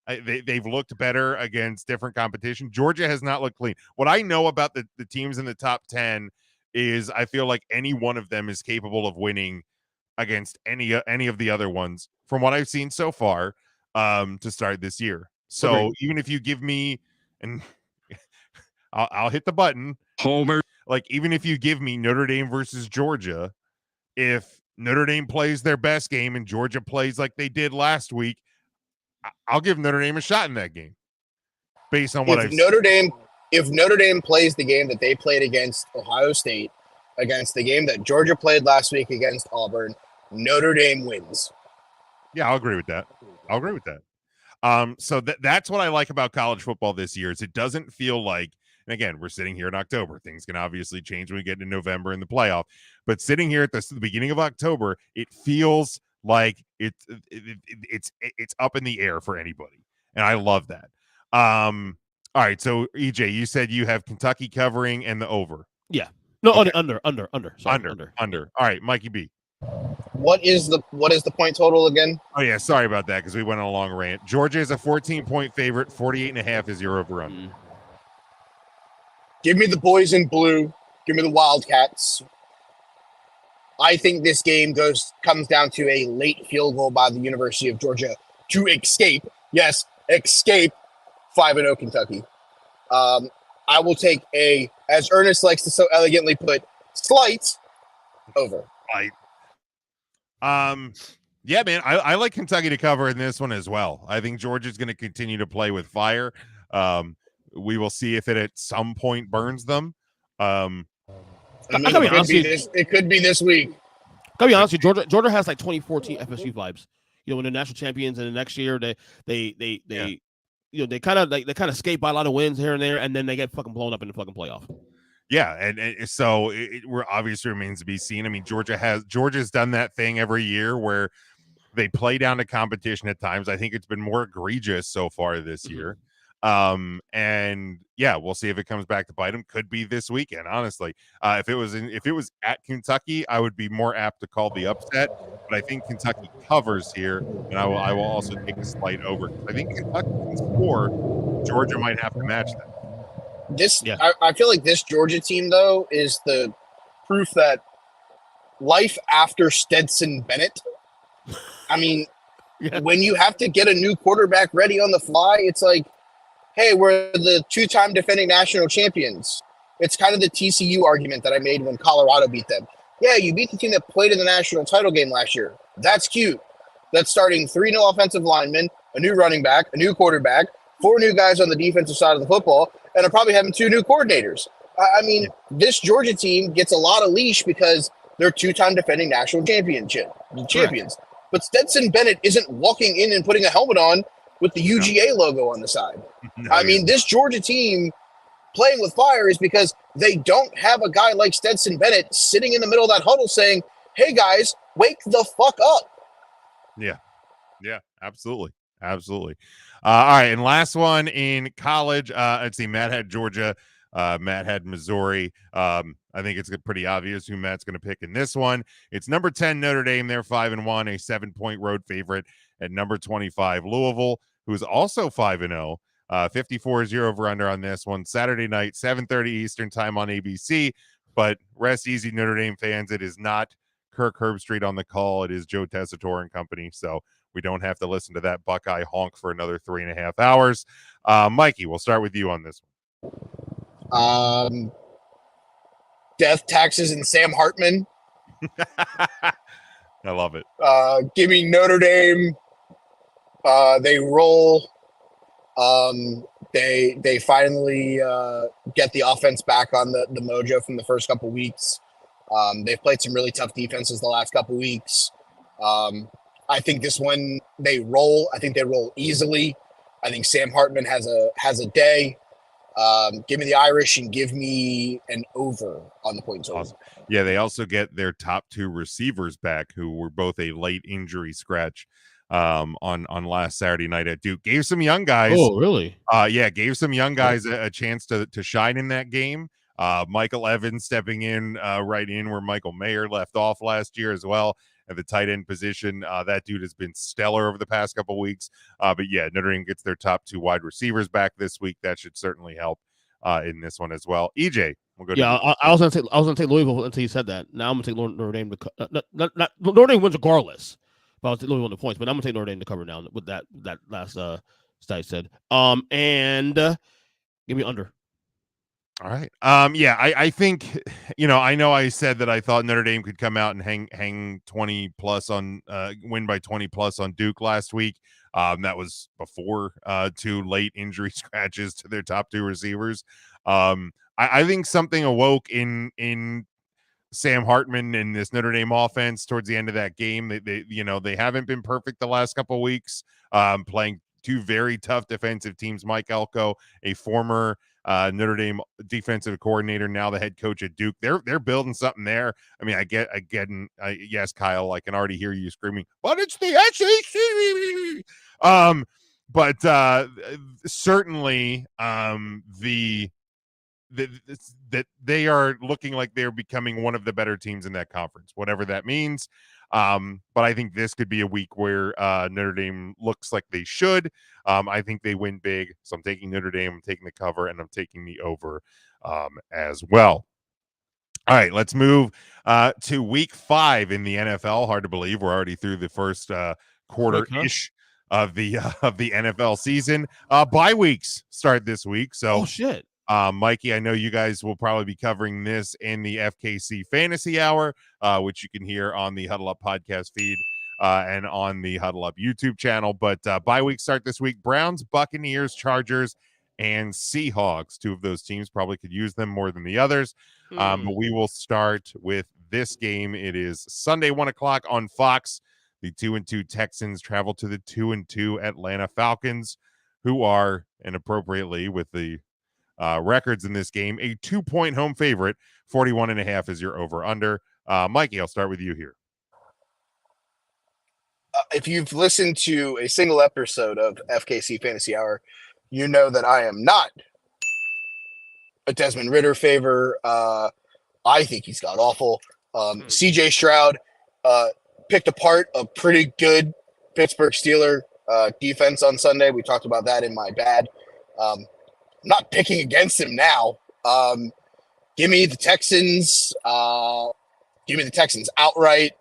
Speaker 6: They've looked better against different competition. Georgia has not looked clean. What I know about the teams in the top 10 is I feel like any one of them is capable of winning against any of the other ones from what I've seen so far to start this year. So even if you give me, and I'll hit the button, Homer, like even if you give me Notre Dame versus Georgia, if Notre Dame plays their best game and Georgia plays like they did last week, I'll give Notre Dame a shot in that game based on what I've seen.
Speaker 8: If Notre Dame plays the game that they played against Ohio State, against the game that Georgia played last week against Auburn, Notre Dame wins.
Speaker 6: Yeah, I'll agree with that. So that's what I like about college football this year is it doesn't feel like, and again, we're sitting here in October. Things can obviously change when we get into November in the playoff. But sitting here at the beginning of October, it feels like it's up in the air for anybody, and I love that. All right, so EJ, you said you have Kentucky covering and the over.
Speaker 7: Yeah. No,
Speaker 6: Okay.
Speaker 7: under. Sorry,
Speaker 6: under. All right, Mikey B.
Speaker 8: What is the point total again?
Speaker 6: Oh, yeah, sorry about that because we went on a long rant. Georgia is a 14-point favorite. 48.5 is your over-under.
Speaker 8: Give me the boys in blue. Give me the Wildcats. I think this game comes down to a late field goal by the University of Georgia to escape 5-0 Kentucky. I will take as Ernest likes to so elegantly put, slight over.
Speaker 6: Right. Yeah, man, I like Kentucky to cover in this one as well. I think Georgia's going to continue to play with fire. We will see if it at some point burns them.
Speaker 8: It could be this week.
Speaker 7: Gotta be honest with you, Georgia has like 2014 FSU vibes. You know, when they're national champions, and the next year they kind of skate by a lot of wins here and there, and then they get fucking blown up in the fucking playoff.
Speaker 6: Yeah, and so it obviously remains to be seen. I mean, Georgia's done that thing every year where they play down to competition at times. I think it's been more egregious so far this year. And yeah, we'll see if it comes back to bite them. Could be this weekend, honestly. If it was at Kentucky, I would be more apt to call the upset. But I think Kentucky covers here, and I will also take a slight over. I think Kentucky can score. Georgia might have to match that.
Speaker 8: I feel like this Georgia team, though, is the proof that life after Stetson Bennett. I mean, when you have to get a new quarterback ready on the fly, it's like, hey, we're the two-time defending national champions. It's kind of the TCU argument that I made when Colorado beat them. Yeah, you beat the team that played in the national title game last year. That's cute. That's starting 3 new offensive linemen, a new running back, a new quarterback, 4 new guys on the defensive side of the football, and are probably having 2 new coordinators. I mean, this Georgia team gets a lot of leash because they're two-time defending national champions. But Stetson Bennett isn't walking in and putting a helmet on with the UGA logo on the side. I mean, this Georgia team playing with fire is because they don't have a guy like Stetson Bennett sitting in the middle of that huddle saying, hey, guys, wake the fuck up.
Speaker 6: Yeah, absolutely. All right, and last one in college. Let's see, Matt had Georgia. Matt had Missouri. I think it's pretty obvious who Matt's going to pick in this one. It's number 10 Notre Dame. They're 5-1, a 7-point road favorite. At number 25 Louisville, who's also 5-0. 54 is your over under on this one. Saturday night, 7:30 Eastern time on ABC. But rest easy, Notre Dame fans. It is not Kirk Herbstreit on the call. It is Joe Tessitore and company. So we don't have to listen to that Buckeye honk for another 3.5 hours. Mikey, we'll start with you on this
Speaker 8: one. Death, taxes, and Sam Hartman.
Speaker 6: I love it.
Speaker 8: Give me Notre Dame. They roll. They finally get the offense back on the mojo from the first couple weeks. They've played some really tough defenses the last couple weeks. I think this one they roll. I think they roll easily. I think Sam Hartman has a day. Give me the Irish and give me an over on the point total.
Speaker 6: Awesome. Yeah, they also get their top 2 receivers back, who were both a late injury scratch on last Saturday night at Duke. Gave some young guys.
Speaker 7: Oh, really?
Speaker 6: Yeah, gave some young guys a chance to shine in that game. Michael Evans stepping in right in where Michael Mayer left off last year as well at the tight end position. That dude has been stellar over the past couple weeks. But yeah, Notre Dame gets their top 2 wide receivers back this week. That should certainly help in this one as well. EJ, we'll go to
Speaker 7: Yeah,
Speaker 6: you.
Speaker 7: I was gonna take Louisville until you said that. Now I'm gonna take Notre Dame to not Notre Dame wins regardless. But I was Louisville on the points, but I'm gonna take Notre Dame to cover now with that last stat I said. And give me under.
Speaker 6: All right. Yeah, I think, I know I said that I thought Notre Dame could come out and hang 20 plus on win by 20 plus on Duke last week. That was before 2 late injury scratches to their top 2 receivers. I think something awoke in Sam Hartman and this Notre Dame offense towards the end of that game. They haven't been perfect the last couple of weeks, playing 2 very tough defensive teams. Mike Elko, a former Notre Dame defensive coordinator, now the head coach at Duke. They're building something there. I mean, yes, Kyle, I can already hear you screaming, but it's the SEC. But certainly that they are looking like they're becoming one of the better teams in that conference, whatever that means. But I think this could be a week where Notre Dame looks like they should. I think they win big. So I'm taking Notre Dame, I'm taking the cover, and I'm taking the over as well. All right, let's move to week 5 in the NFL. Hard to believe we're already through the first quarter-ish of the NFL season. Bye weeks start this week. So
Speaker 7: shit.
Speaker 6: Mikey, I know you guys will probably be covering this in the FKC Fantasy Hour, which you can hear on the Huddle Up podcast feed and on the Huddle Up YouTube channel. But bye week start this week. Browns, Buccaneers, Chargers, and Seahawks. 2 of those teams probably could use them more than the others. But we will start with this game. It is Sunday, 1:00 on Fox. The 2-2 Texans travel to the 2-2 Atlanta Falcons, who are, inappropriately with the records in this game, a 2-point home favorite. 41.5 is your over-under. Mikey, I'll start with you here.
Speaker 8: If you've listened to a single episode of FKC Fantasy Hour, you know that I am not a Desmond Ridder favor. I think he's got awful. CJ Stroud picked apart a pretty good Pittsburgh Steeler defense on Sunday. We talked about that in my bad. I'm not picking against him now. Give me the Texans. Give me the Texans outright.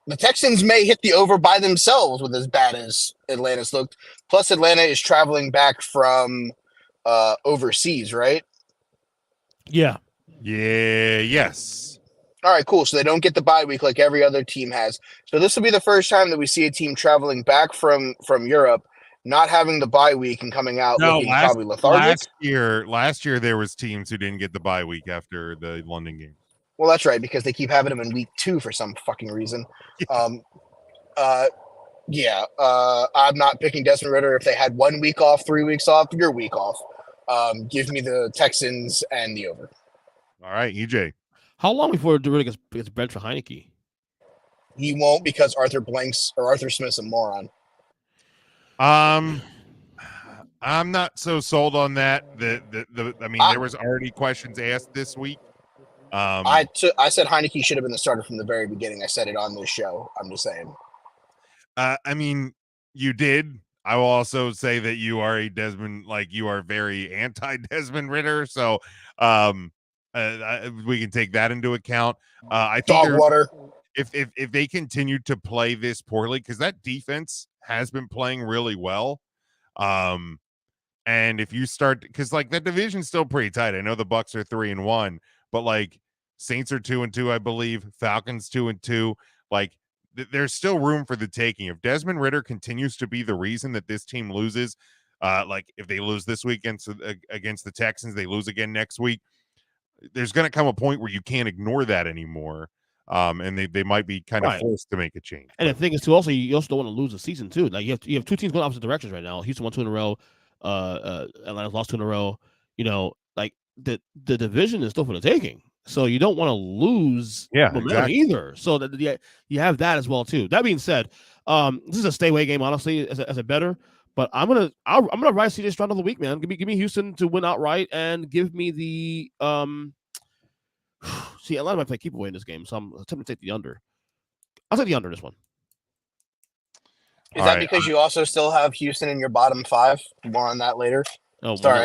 Speaker 8: The Texans may hit the over by themselves with as bad as Atlanta's looked. Plus, Atlanta is traveling back from overseas, right?
Speaker 6: Yeah. Yes.
Speaker 8: All right, cool. So they don't get the bye week like every other team has. So this will be the first time that we see a team traveling back from Europe, not having the bye week and coming out looking probably lethargic.
Speaker 6: Last year there was teams who didn't get the bye week after the London game.
Speaker 8: Well, that's right, because they keep having them in week 2 for some fucking reason. I'm not picking Desmond Ridder. If they had 1 week off, 3 weeks off, your week off. Give me the Texans and the over.
Speaker 6: All right, EJ.
Speaker 7: How long before Ridder gets benched for Heineke?
Speaker 8: He won't, because Arthur Smith's a moron.
Speaker 6: I'm not so sold on that. There was already questions asked this week.
Speaker 8: I said Heineke should have been the starter from the very beginning. I said it on this show. I'm just saying.
Speaker 6: You did. I will also say that you are you are very anti-Desmond Ridder. So we can take that into account. I think
Speaker 8: dog water.
Speaker 6: If they continue to play this poorly, because that defense has been playing really well. And if you start, because that division's still pretty tight. I know the Bucks are 3-1, but Saints are 2-2, I believe. Falcons 2-2. There's still room for the taking. If Desmond Ridder continues to be the reason that this team loses, if they lose this week against the Texans, they lose again next week, there's going to come a point where you can't ignore that anymore. And they might be kind of forced to make a change.
Speaker 7: And the thing is, too, also you also don't want to lose the season too. You have 2 teams going opposite directions right now. Houston won 2 in a row. Atlanta's lost 2 in a row. The division is still for the taking. So you don't want to lose momentum either. So that you have that as well too. That being said, this is a stay away game, honestly, as a better. But I'm gonna ride CJ Stroud of the week, man. Give me Houston to win outright, and give me the See, Atlanta might play keep away in this game, so I'm attempting to take the under. I'll take the under this one.
Speaker 8: Is that because you also still have Houston in your bottom 5? More on that later.
Speaker 7: Oh,
Speaker 8: Sorry,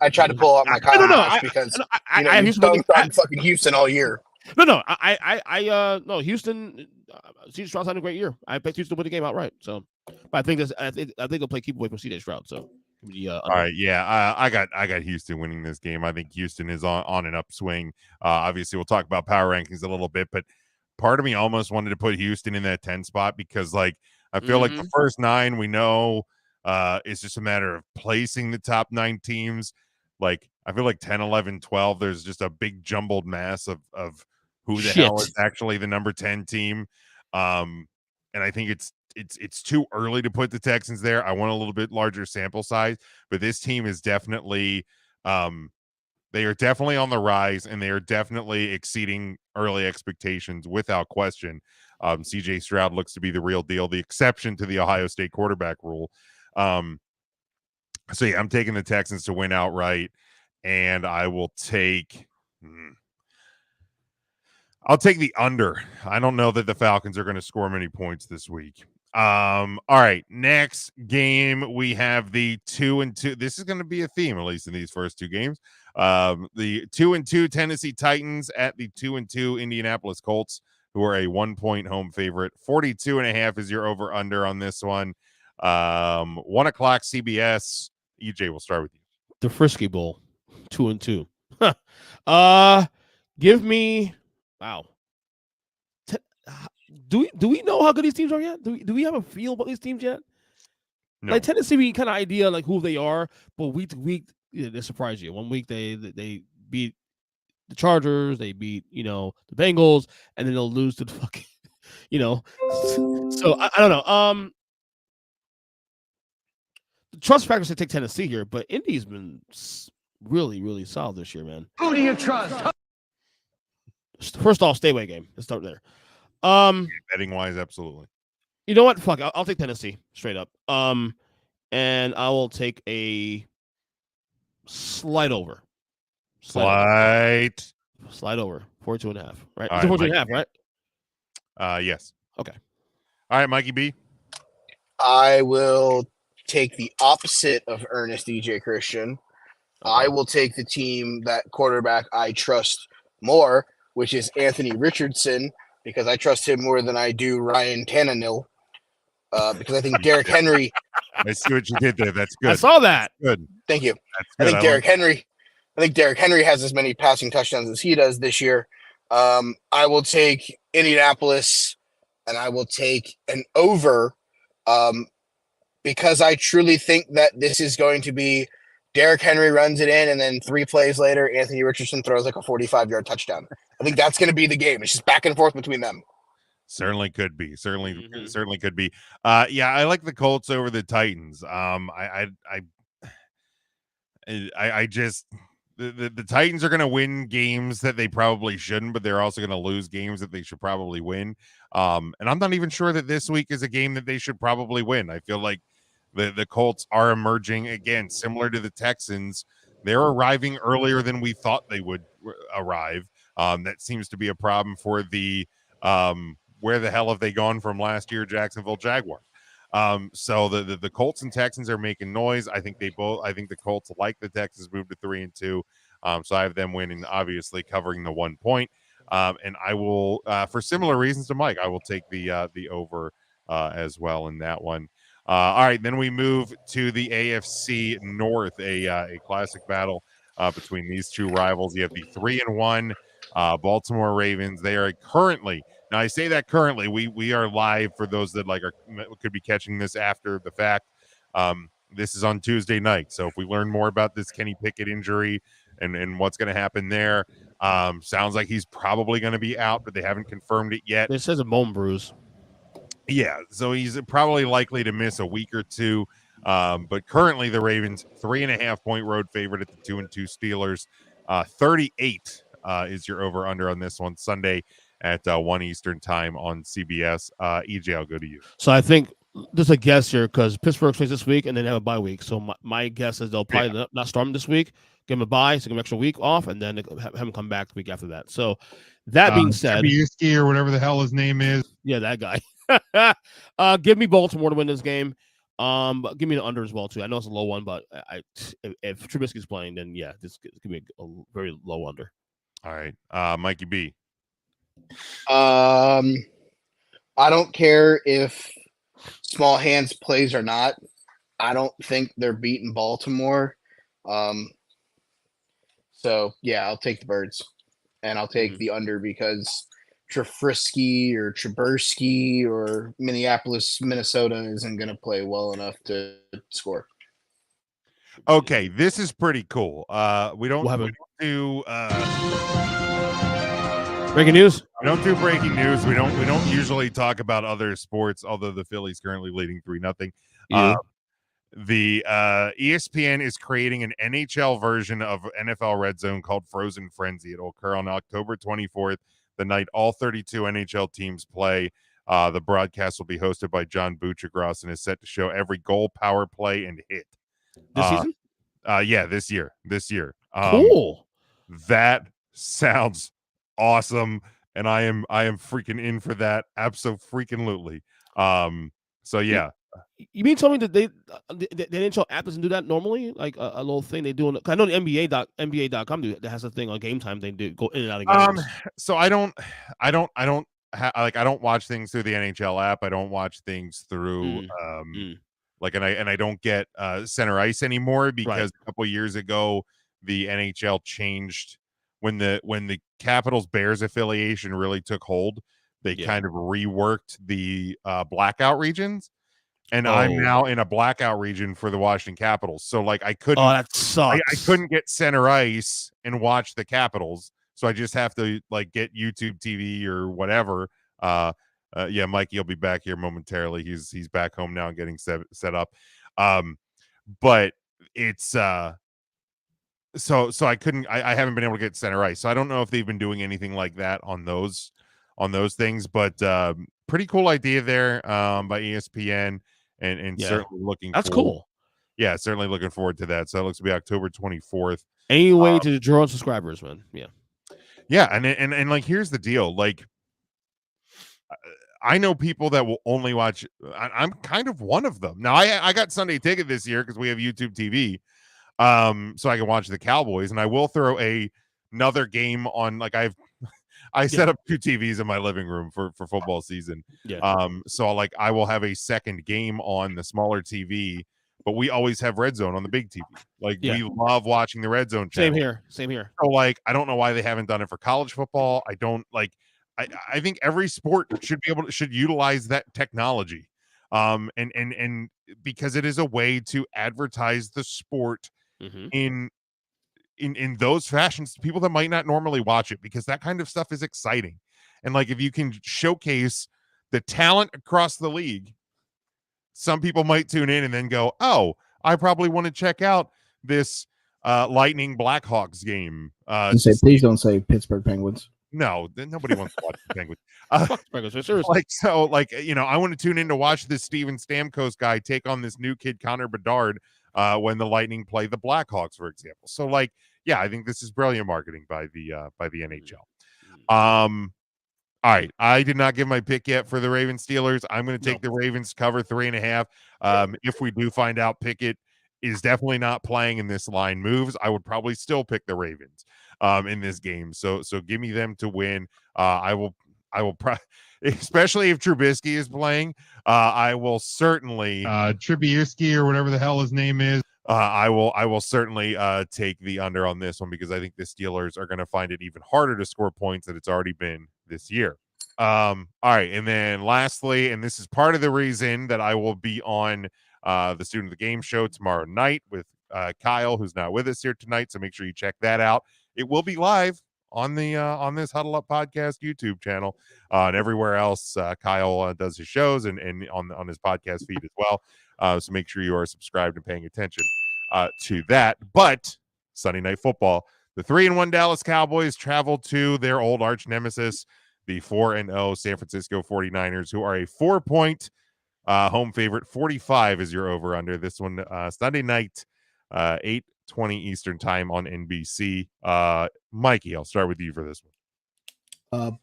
Speaker 8: I tried to pull out my Kyle Nash because
Speaker 7: I
Speaker 8: you've
Speaker 7: Houston
Speaker 8: dunked on fucking Houston all year.
Speaker 7: No, no, Houston. CJ Stroud's having a great year. I picked Houston to win the game outright. So, but I think they'll play keep away from CJ Stroud. So,
Speaker 6: all right, yeah, I got Houston winning this game. I think Houston is on an upswing. Obviously, we'll talk about power rankings a little bit, but part of me almost wanted to put Houston in that 10 spot because, like, I feel like the first 9 we know it's just a matter of placing the top 9 teams. Like, I feel like 10, 11, 12, there's just a big jumbled mass of who the hell is actually the number 10 team. And I think it's too early to put the Texans there. I want a little bit larger sample size, but this team is definitely they are definitely on the rise, and they are definitely exceeding early expectations without question. CJ Stroud looks to be the real deal, the exception to the Ohio State quarterback rule. So yeah, I'm taking the Texans to win outright, and I will take I'll take the under. I don't know that the Falcons are going to score many points this week. All right, next game we have the 2-2. This is going to be a theme, at least in these first 2 games. The 2-2 Tennessee Titans at the 2-2 Indianapolis Colts, who are a 1-point home favorite. 42.5 is your over under on this one. 1:00 CBS. EJ, we'll start with you.
Speaker 7: The Frisky Bowl, 2-2. Give me. Wow. Do we know how good these teams are yet? Do we have a feel about these teams yet?
Speaker 6: No.
Speaker 7: Like Tennessee, we kind of idea like who they are, but week to week they surprise you. One week they beat the Chargers, they beat the Bengals, and then they'll lose to the fucking So I don't know. The trust factor to take Tennessee here, but Indy's been really, really solid this year, man.
Speaker 9: Who do you trust?
Speaker 7: First off, stay away game. Let's start there.
Speaker 6: Betting wise, absolutely.
Speaker 7: You know what? Fuck, I'll take Tennessee straight up. And I will take a slight over.
Speaker 6: Slide
Speaker 7: over. 42.5. Right?
Speaker 6: All
Speaker 7: It's
Speaker 6: right,
Speaker 7: 42.5, right?
Speaker 6: Yes.
Speaker 7: Okay.
Speaker 6: All right, Mikey B.
Speaker 8: I will take the opposite of Ernest EJ Christian. I will take the team that quarterback I trust more, which is Anthony Richardson, because I trust him more than I do Ryan Tannehill. Because I think Derrick Henry.
Speaker 6: I see what you did there. That's good.
Speaker 7: I saw that.
Speaker 6: That's good.
Speaker 8: Thank you.
Speaker 6: That's
Speaker 8: I
Speaker 6: good.
Speaker 8: think Derrick Henry has as many passing touchdowns as he does this year. I will take Indianapolis, and I will take an over, because I truly think that this is going to be Derrick Henry runs it in, and then 3 plays later, Anthony Richardson throws like a 45-yard touchdown. I think that's going to be the game. It's just back and forth between them.
Speaker 6: Certainly could be. Certainly could be. Yeah, I like the Colts over the Titans. I just the Titans are going to win games that they probably shouldn't, but they're also going to lose games that they should probably win. And I'm not even sure that this week is a game that they should probably win. I feel like the Colts are emerging again, similar to the Texans. They're arriving earlier than we thought they would arrive. That seems to be a problem for the where the hell have they gone from last year, Jacksonville Jaguars. So the Colts and Texans are making noise. I think the Colts, like the Texans, moved to 3-2. So I have them winning, obviously covering the 1 point. And I will, for similar reasons to Mike, I will take the over as well in that one. All right, then we move to the AFC North, a classic battle between these 2 rivals. You have the 3-1 Baltimore Ravens. They are currently, now I say that currently, we are live for those that could be catching this after the fact. This is on Tuesday night. So if we learn more about this Kenny Pickett injury and what's going to happen there, sounds like he's probably going to be out, but they haven't confirmed it yet.
Speaker 7: It says a bone bruise.
Speaker 6: Yeah, so he's probably likely to miss a week or 2. But currently the Ravens 3.5-point road favorite at the 2-2 Steelers. 38 is your over under on this one, Sunday at 1 Eastern time on CBS. EJ, I'll go to you.
Speaker 7: So I think there's a guess here because Pittsburgh plays this week and then have a bye week. So my guess is they'll probably not start him this week, give him a bye, so give him an extra week off, and then have him come back the week after that. So that being said,
Speaker 6: Trubisky or whatever the hell his name is.
Speaker 7: Yeah, that guy. Give me Baltimore to win this game. But give me the under as well too. I know it's a low one, but if Trubisky's playing, then yeah, this could be a very low under.
Speaker 6: All right, Mikey B.
Speaker 8: I don't care if Small Hands plays or not. I don't think they're beating Baltimore. So yeah, I'll take the Birds, and I'll take the under because Trafrisky or Trabersky or Minneapolis, Minnesota isn't going to play well enough to score.
Speaker 6: Okay, this is pretty cool. We don't do
Speaker 7: breaking news.
Speaker 6: We don't do breaking news. We don't usually talk about other sports, although the Phillies currently leading 3-0. The ESPN is creating an NHL version of NFL Red Zone called Frozen Frenzy. It'll occur on October 24th, the night all 32 NHL teams play. The broadcast will be hosted by John Buccigross and is set to show every goal, power play, and hit.
Speaker 7: This season?
Speaker 6: Yeah, this year.
Speaker 7: Cool.
Speaker 6: That sounds awesome, and I am freaking in for that. Abso-freaking-lutely. So yeah.
Speaker 7: You mean tell me that the NHL app doesn't do that normally? Like a little thing they do. I know the NBA.com that has a thing on Game Time. They do go in and out of games.
Speaker 6: So I don't watch things through the NHL app. I don't watch things through and I don't get center ice anymore because a couple years ago the NHL changed when the Capitals Bears affiliation really took hold. They kind of reworked the blackout regions. And I'm now in a blackout region for the Washington Capitals. So like I couldn't
Speaker 7: that sucks.
Speaker 6: I couldn't get center ice and watch the Capitals. So I just have to like get YouTube TV or whatever. Yeah, Mikey will be back here momentarily. He's back home now and getting set up. But it's so I couldn't I haven't been able to get center ice. So I don't know if they've been doing anything like that on those things, but pretty cool idea there by ESPN. And certainly looking
Speaker 7: that's
Speaker 6: forward.
Speaker 7: Cool.
Speaker 6: Yeah, certainly looking forward to that. So it looks to be October 24th.
Speaker 7: Any way to draw subscribers, man.
Speaker 6: Yeah, and like here's the deal. Like I know people that will only watch. I'm kind of one of them. Now I got Sunday Ticket this year because we have YouTube TV, so I can watch the Cowboys, and I will throw another game on. Like I set up 2 TVs in my living room for football season. So like I will have a second game on the smaller TV, but we always have Red Zone on the big TV. Like we love watching the Red Zone channel.
Speaker 7: Same here.
Speaker 6: So like I don't know why they haven't done it for college football. I don't like I think every sport should utilize that technology. And because it is a way to advertise the sport in those fashions to people that might not normally watch it, because that kind of stuff is exciting. And like if you can showcase the talent across the league, some people might tune in and then go, oh, I probably want to check out this Lightning Blackhawks game.
Speaker 8: Please don't say Pittsburgh Penguins.
Speaker 6: No, nobody wants to watch the Penguins. I want to tune in to watch this Steven Stamkos guy take on this new kid Connor Bedard when the Lightning play the Blackhawks, for example. So like, yeah, I think this is brilliant marketing by the NHL. All right, I did not give my pick yet for the Ravens Steelers. I'm going to take the Ravens cover 3.5. If we do find out Pickett is definitely not playing and this line moves, I would probably still pick the Ravens in this game. So give me them to win. I will especially if Trubisky is playing. I will certainly
Speaker 10: Trubisky or whatever the hell his name is.
Speaker 6: I will certainly take the under on this one because I think the Steelers are going to find it even harder to score points than it's already been this year. All right, and then lastly, and this is part of the reason that I will be on the Student of the Game show tomorrow night with Kyle, who's not with us here tonight. So make sure you check that out. It will be live on the on this Huddle Up Podcast YouTube channel and everywhere else. Kyle does his shows and on his podcast feed as well. So make sure you are subscribed and paying attention to that. But Sunday Night Football, the 3-1 Dallas Cowboys travel to their old arch nemesis, the 4-0 San Francisco 49ers, who are a 4-point home favorite. 45 is your over under. This one Sunday night, 8:20 Eastern time on NBC. Mikey, I'll start with you for this one.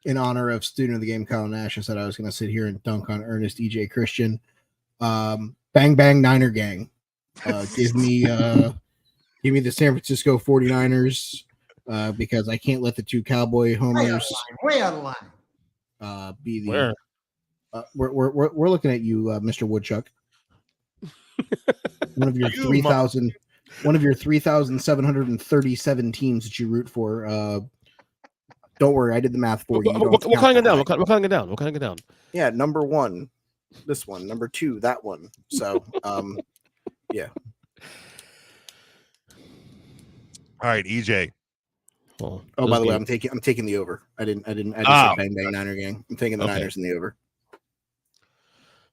Speaker 8: In honor of Student of the Game Kyle Nash, I said I was going to sit here and dunk on Ernest EJ Christian.
Speaker 11: Bang Bang Niner Gang. Give me the San Francisco 49ers because I can't let the two Cowboy homers
Speaker 3: Way out of line.
Speaker 11: be the.
Speaker 7: Where?
Speaker 11: We're looking at you, Mr. Woodchuck. One of your 3,737 teams that you root for. Don't worry, I did the math for you.
Speaker 7: We're cutting it down. We're cutting it down. We're cutting it down.
Speaker 11: Yeah, number 1, this one. Number 2, that one. So, yeah.
Speaker 6: All right, EJ.
Speaker 11: Oh, by the way, I'm taking the over. I just said Bang Bang Niner Gang. I'm taking the Niners in the over.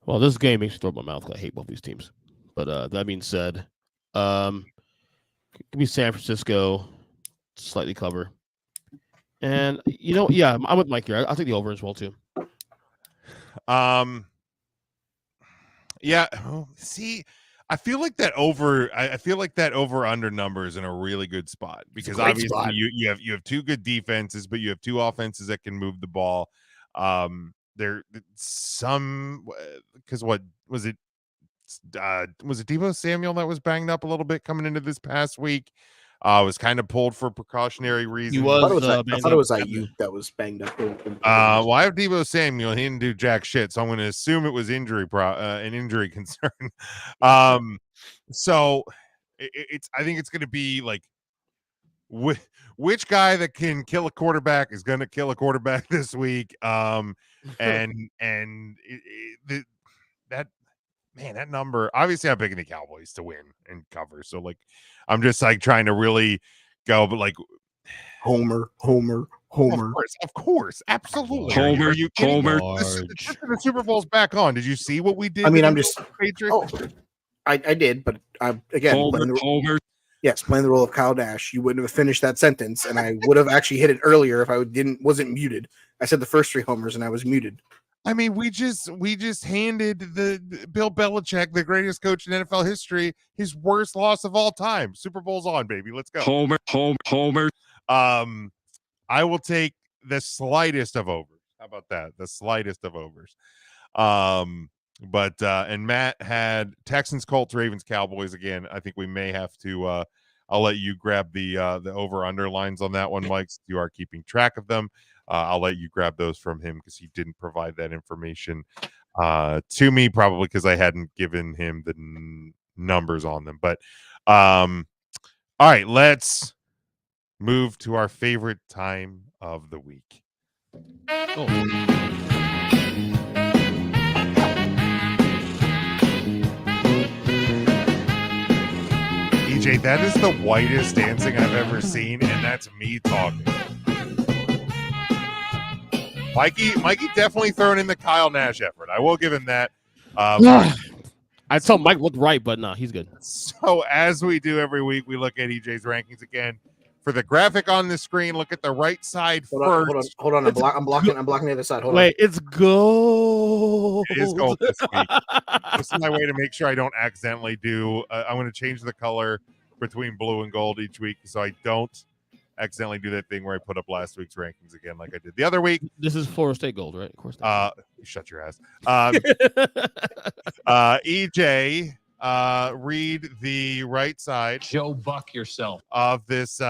Speaker 7: Well, this game makes me throw up my mouth because I hate both these teams. But that being said, give me San Francisco, slightly cover. And, I'm with Mike here. I'll take the over as well, too.
Speaker 6: Yeah. See, I feel like that over. I feel like that over under number is in a really good spot because obviously you have two good defenses, but you have two offenses that can move the ball. There some because what was it? Was it Deebo Samuel that was banged up a little bit coming into this past week? Was kind of pulled for precautionary reasons.
Speaker 11: I thought it was Ayuk that was banged up.
Speaker 6: Well, I have Deebo Samuel. He didn't do jack shit, so I'm going to assume it was an injury concern. So I think it's going to be like which guy that can kill a quarterback is going to kill a quarterback this week. That number, obviously I'm picking the Cowboys to win and cover. So like, I'm just like trying to really go, but like
Speaker 11: Homer.
Speaker 6: Of course. Absolutely. Are you kidding? The Super Bowl's back on. Did you see what we did?
Speaker 11: I mean, I'm just, I did, but again, playing the role of Kyle Nash, you wouldn't have finished that sentence. And I would have actually hit it earlier if I wasn't muted. I said the first 3 homers and I was muted.
Speaker 6: I mean, we just handed the Bill Belichick, the greatest coach in NFL history, his worst loss of all time. Super Bowl's on, baby. Let's go. Homer. I will take the slightest of overs. How about that? The slightest of overs. And Matt had Texans, Colts, Ravens, Cowboys again. I think we may have to. I'll let you grab the over underlines on that one, Mike. Since you are keeping track of them. I'll let you grab those from him because he didn't provide that information to me, probably because I hadn't given him the numbers on them. But all right, let's move to our favorite time of the week. EJ, that is the whitest dancing I've ever seen, and that's me talking. Mikey definitely thrown in the Kyle Nash effort. I will give him that.
Speaker 7: I told Mike looked right, but no, he's good.
Speaker 6: So as we do every week, we look at EJ's rankings again. For the graphic on the screen, look at the right side first.
Speaker 11: Hold on. I'm blocking the other side.
Speaker 7: Wait, it's gold.
Speaker 6: It is gold this week. This is my way to make sure I don't accidentally do. I'm going to change the color between blue and gold each week, so I don't accidentally do that thing where I put up last week's rankings again, like I did the other week.
Speaker 7: This is Florida State gold, right? Of course.
Speaker 6: Shut your ass. EJ, read the right side.
Speaker 9: Joe Buck yourself
Speaker 6: of this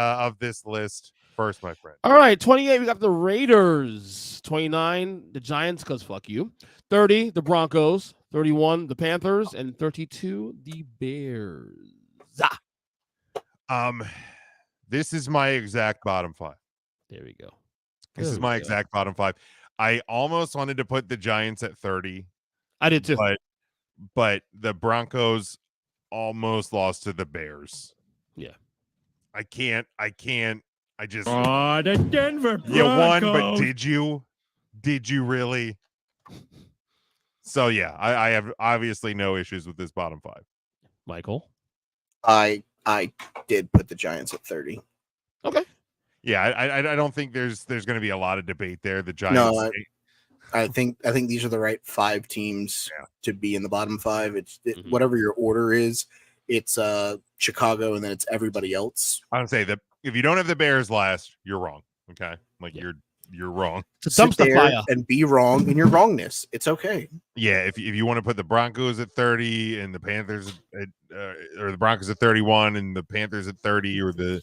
Speaker 6: list first, my friend.
Speaker 7: All right, 28. We got the Raiders. 29, the Giants, because fuck you. 30, the Broncos. 31, the Panthers, and 32, the Bears.
Speaker 6: This is my exact bottom 5.
Speaker 7: There we go.
Speaker 6: This is my exact bottom 5. I almost wanted to put the Giants at 30.
Speaker 7: I did too.
Speaker 6: But the Broncos almost lost to the Bears.
Speaker 7: Yeah.
Speaker 6: I can't. I just.
Speaker 9: The Denver Broncos.
Speaker 6: You won, but did you? Did you really? So, yeah, I have obviously no issues with this bottom 5.
Speaker 7: Michael?
Speaker 11: I did put the Giants at 30.
Speaker 7: Okay.
Speaker 6: Yeah, I don't think there's going to be a lot of debate there. The Giants.
Speaker 11: No, I think these are the right 5 teams to be in the bottom 5. It's whatever your order is. It's Chicago, and then it's everybody else.
Speaker 6: I would say that if you don't have the Bears last, you're wrong. Okay, like you're wrong.
Speaker 7: It's a dumpster fire.
Speaker 11: And be wrong in your wrongness. It's okay.
Speaker 6: Yeah, if you want to put the Broncos at 30 and the Panthers or the Broncos at 31 and the Panthers at 30, or the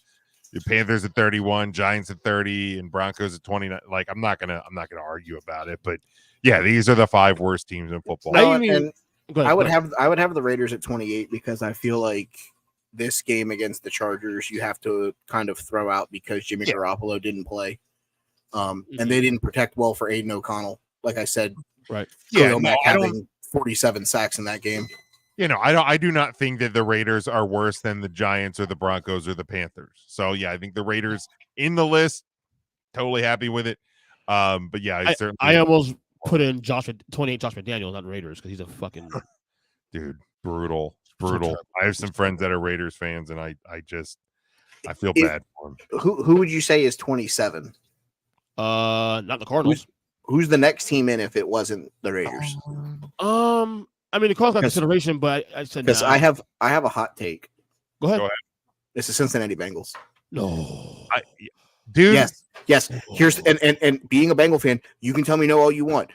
Speaker 6: Panthers at 31, Giants at 30, and Broncos at 29, like I'm not gonna argue about it. But yeah, these are the 5 worst teams in football.
Speaker 11: I would have the Raiders at 28 because I feel like this game against the Chargers you have to kind of throw out because Jimmy Garoppolo didn't play. And they didn't protect well for Aiden O'Connell. Like I said,
Speaker 7: right.
Speaker 11: Khalil Mack having 47 sacks in that game.
Speaker 6: I do not think that the Raiders are worse than the Giants or the Broncos or the Panthers. So yeah, I think the Raiders in the list, totally happy with it. But yeah,
Speaker 7: I almost put in 28 Josh McDaniels on Raiders because he's a fucking
Speaker 6: dude, brutal. I have some friends that are Raiders fans, and I feel bad for them.
Speaker 11: Who would you say is 27?
Speaker 7: Not the Cardinals.
Speaker 11: Who's the next team in if it wasn't the Raiders?
Speaker 7: I mean, the Cardinals got consideration, but I said
Speaker 11: because I have a hot take.
Speaker 7: Go ahead.
Speaker 11: It's the Cincinnati Bengals.
Speaker 7: No,
Speaker 6: dude.
Speaker 11: Yes. Here's and being a Bengal fan, you can tell me no all you want.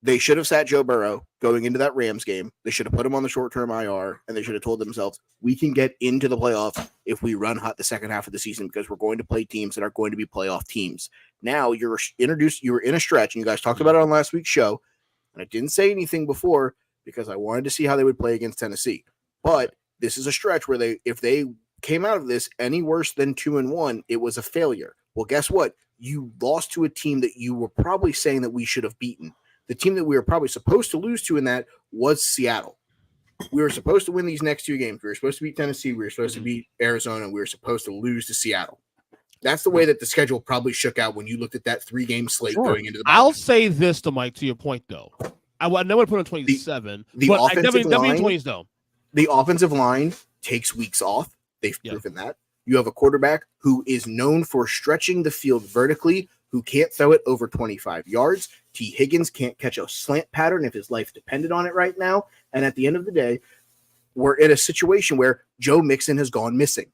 Speaker 11: They should have sat Joe Burrow going into that Rams game. They should have put him on the short-term IR, and they should have told themselves, we can get into the playoffs if we run hot the second half of the season because we're going to play teams that are going to be playoff teams. Now you were in a stretch, and you guys talked about it on last week's show, and I didn't say anything before because I wanted to see how they would play against Tennessee. But this is a stretch where if they came out of this any worse than 2-1, it was a failure. Well, guess what? You lost to a team that you were probably saying that we should have beaten. The team that we were probably supposed to lose to in that was Seattle. We were supposed to win these next 2 games. We were supposed to beat Tennessee. We were supposed to beat Arizona. We were supposed to lose to Seattle. That's the way that the schedule probably shook out when you looked at that 3-game slate going into the
Speaker 7: I'll say this to Mike, to your point, though. I never put on 27.
Speaker 11: The
Speaker 7: but
Speaker 11: offensive line,
Speaker 7: 20s, though.
Speaker 11: The offensive line takes weeks off. They've proven that. You have a quarterback who is known for stretching the field vertically, who can't throw it over 25 yards. T. Higgins can't catch a slant pattern if his life depended on it right now. And at the end of the day, we're in a situation where Joe Mixon has gone missing.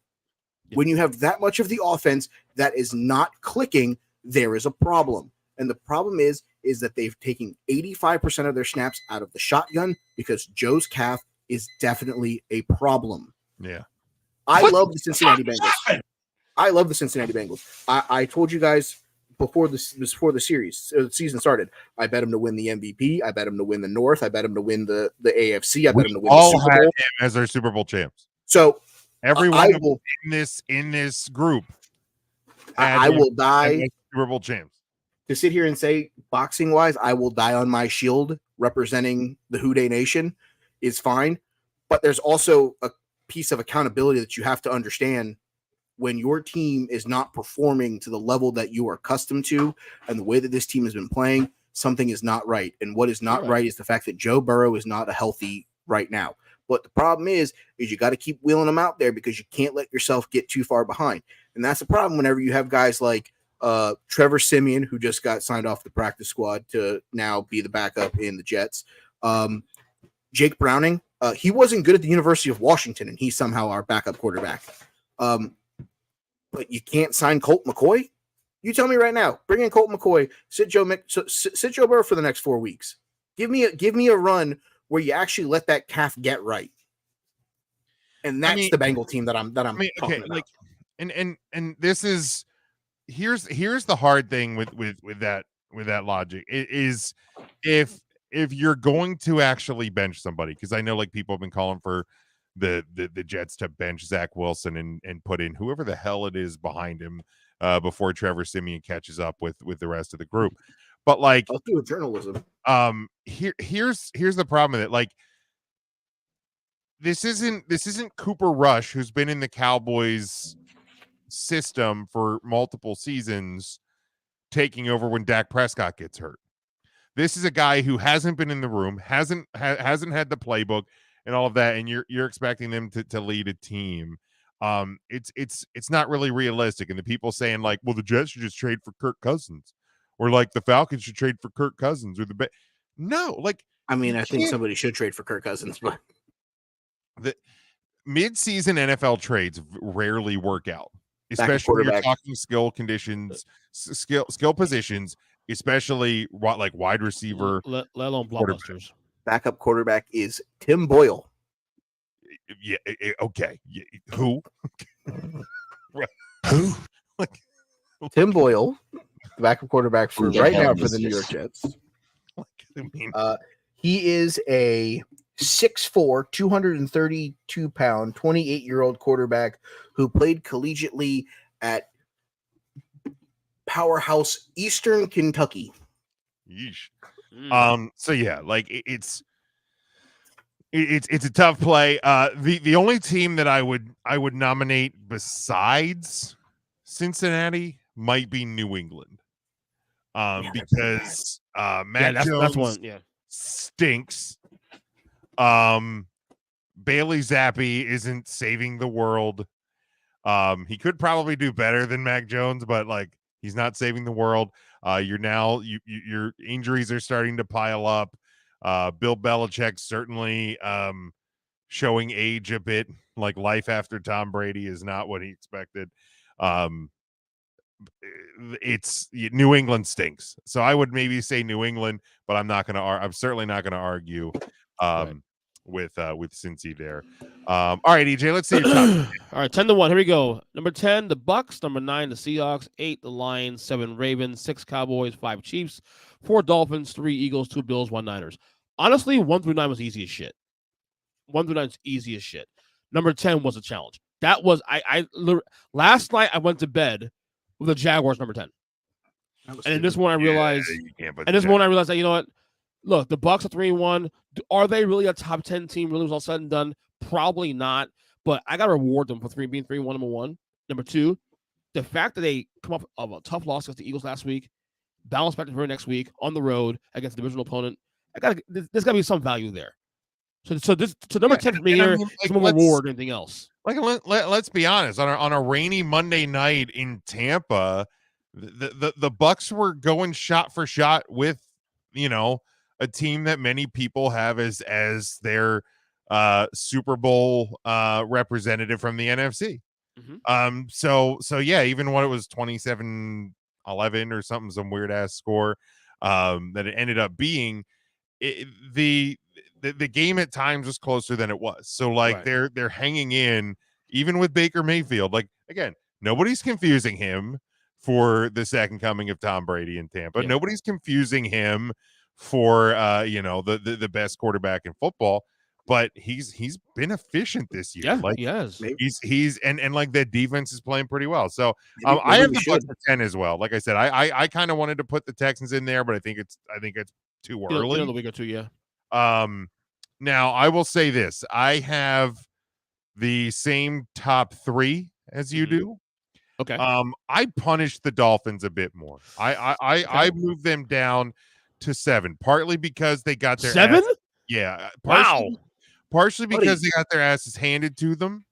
Speaker 11: When you have that much of the offense that is not clicking, there is a problem. And the problem is that they've taken 85% of their snaps out of the shotgun because Joe's calf is definitely a problem.
Speaker 6: Yeah.
Speaker 11: I love the Cincinnati Bengals. I told you guys before the season started, I bet him to win the MVP. I bet him to win the North. I bet him to win the AFC. I bet him to win the Super Bowl.
Speaker 6: Him as our Super Bowl champs.
Speaker 11: So
Speaker 6: everyone in this group,
Speaker 11: I will die
Speaker 6: Super Bowl champs.
Speaker 11: To sit here and say boxing wise, I will die on my shield representing the Houday Nation is fine, but there's also a piece of accountability that you have to understand. When your team is not performing to the level that you are accustomed to and the way that this team has been playing, something is not right. And what is not right is the fact that Joe Burrow is not healthy right now. But the problem is you got to keep wheeling them out there because you can't let yourself get too far behind. And that's the problem whenever you have guys like Trevor Siemian, who just got signed off the practice squad to now be the backup in the Jets. Jake Browning, he wasn't good at the University of Washington, and he's somehow our backup quarterback. But you can't sign Colt McCoy? You tell me right now. Bring in Colt McCoy. Sit Joe Burrow for the next 4 weeks. Give me a run where you actually let that calf get right. And that's the Bengal team that I'm talking about.
Speaker 6: And this is here's the hard thing with that logic. It is if you're going to actually bench somebody, because I know like people have been calling for the Jets to bench Zach Wilson and put in whoever the hell it is behind him before Trevor Siemian catches up with the rest of the group. But like,
Speaker 11: I'll do journalism.
Speaker 6: Here's the problem with it. Like, this isn't Cooper Rush, who's been in the Cowboys system for multiple seasons, taking over when Dak Prescott gets hurt. This is a guy who hasn't been in the room, hasn't had the playbook and all of that, and you're expecting them to lead a team. It's not really realistic. And the people saying like, well, the Jets should just trade for Kirk Cousins, or like the Falcons should trade for Kirk Cousins, or no, like,
Speaker 11: I mean, I think somebody should trade for Kirk Cousins, but
Speaker 6: the mid-season NFL trades rarely work out. especially when you're
Speaker 11: quarterback.
Speaker 6: talking skill conditions, skill positions, especially like wide receiver,
Speaker 7: let alone blockbusters.
Speaker 11: Backup quarterback is Tim Boyle.
Speaker 6: Yeah. Okay. Who?
Speaker 10: Who?
Speaker 6: Like
Speaker 11: Tim Boyle, the backup quarterback for right now for the New York Jets.
Speaker 6: I mean,
Speaker 11: he is a 6'4", 232-pound, 28-year-old quarterback who played collegiately at powerhouse Eastern Kentucky.
Speaker 6: yeesh. So yeah, like it's a tough play. The only team that I would nominate besides Cincinnati might be New England. Because Mac Jones
Speaker 7: that's one. Yeah,
Speaker 6: stinks. Bailey Zappi isn't saving the world. He could probably do better than Mac Jones, but like he's not saving the world. Your injuries are starting to pile up. Bill Belichick certainly showing age a bit. Like life after Tom Brady is not what he expected. It's New England stinks. So I would maybe say New England, but I'm certainly not going to argue with Cincy there. All right, EJ, let's see your top.
Speaker 7: All right, 10-1. Here we go. Number 10, the Bucks. Number 9, the Seahawks. 8, the Lions. 7, Ravens. 6, Cowboys. 5, Chiefs. 4, Dolphins. 3, Eagles. 2, Bills. 1, Niners. Honestly, 1 through 9 was easy as shit. 1 through 9 is easy as shit. Number 10 was a challenge. That was last night I went to bed with the Jaguars number 10. And in this one I realized that, you know what? Look, the Bucks are 3-1. Are they really a top 10 team really was all said and done? Probably not. But I gotta reward them for being 3-1, number 1. Number 2, the fact that they come up of a tough loss against the Eagles last week, bounce back the very next week on the road against a divisional opponent. There's gotta be some value there. So number 10 for me here is more reward than anything else.
Speaker 6: Like let's be honest, on a rainy Monday night in Tampa, the Bucks were going shot for shot with, a team that many people have as their Super Bowl representative from the NFC.
Speaker 7: Mm-hmm.
Speaker 6: So yeah, even when it was 27-11 or something, some weird ass score that it ended up being, the game at times was closer than it was. So like they're hanging in even with Baker Mayfield. Like again, nobody's confusing him for the second coming of Tom Brady in Tampa.
Speaker 7: Yeah.
Speaker 6: Nobody's confusing him for the best quarterback in football. But he's been efficient this year.
Speaker 7: Yeah,
Speaker 6: like
Speaker 7: he has.
Speaker 6: He's and like the defense is playing pretty well. So I have the Bucks at 10 as well. Like I said, I kind of wanted to put the Texans in there, but I think it's too early.
Speaker 7: The week or two, yeah.
Speaker 6: Now I will say this: I have the same top 3 as you do.
Speaker 7: Okay.
Speaker 6: I punished the Dolphins a bit more. I moved them down to 7, partly because they got their
Speaker 7: 7.
Speaker 6: Yeah. Partially because they got their asses handed to them.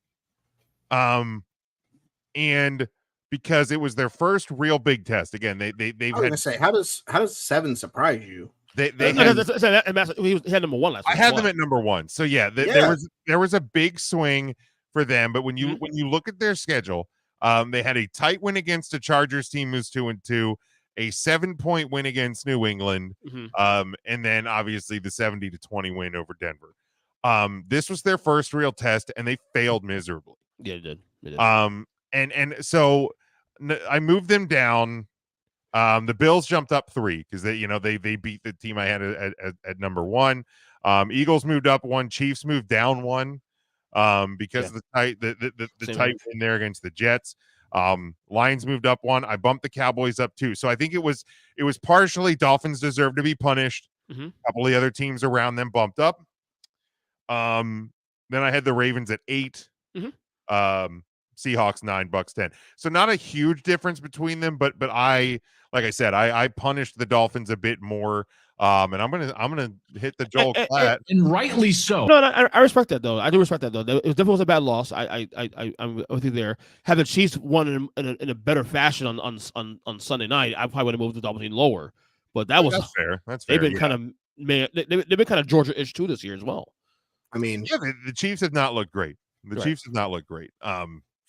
Speaker 6: And because it was their first real big test. Again, they've
Speaker 11: I was gonna say, how does 7 surprise you?
Speaker 6: He had
Speaker 7: number 1 last week.
Speaker 6: I had them at number 1. So yeah, there was a big swing for them. But when you look at their schedule, they had a tight win against a Chargers team who's 2-2, a 7-point win against New England, and then obviously the 70-20 win over Denver. This was their first real test, and they failed miserably.
Speaker 7: Yeah, it did.
Speaker 6: And so I moved them down. The Bills jumped up 3 because they beat the team I had at number 1. Eagles moved up 1. Chiefs moved down 1 because of the tight win there against the Jets. Lions moved up 1. I bumped the Cowboys up 2. So I think it was partially Dolphins deserve to be punished. A couple of the other teams around them bumped up. Then I had the Ravens at 8. Seahawks 9, Bucks 10. So not a huge difference between them, but I, like I said, I punished the Dolphins a bit more. And I'm gonna hit the Joel Klatt,
Speaker 9: and rightly so.
Speaker 7: No, I respect that though. I do respect that though. It definitely was a bad loss. I'm with you there. Had the Chiefs won in a better fashion on Sunday night, I probably would have moved the Dolphins lower. But that's
Speaker 6: fair. That's
Speaker 7: They've
Speaker 6: fair.
Speaker 7: been kind of they've been kind of Georgia-ish too this year as well.
Speaker 11: I mean,
Speaker 6: yeah, the Chiefs have not looked great. The Chiefs have not looked great.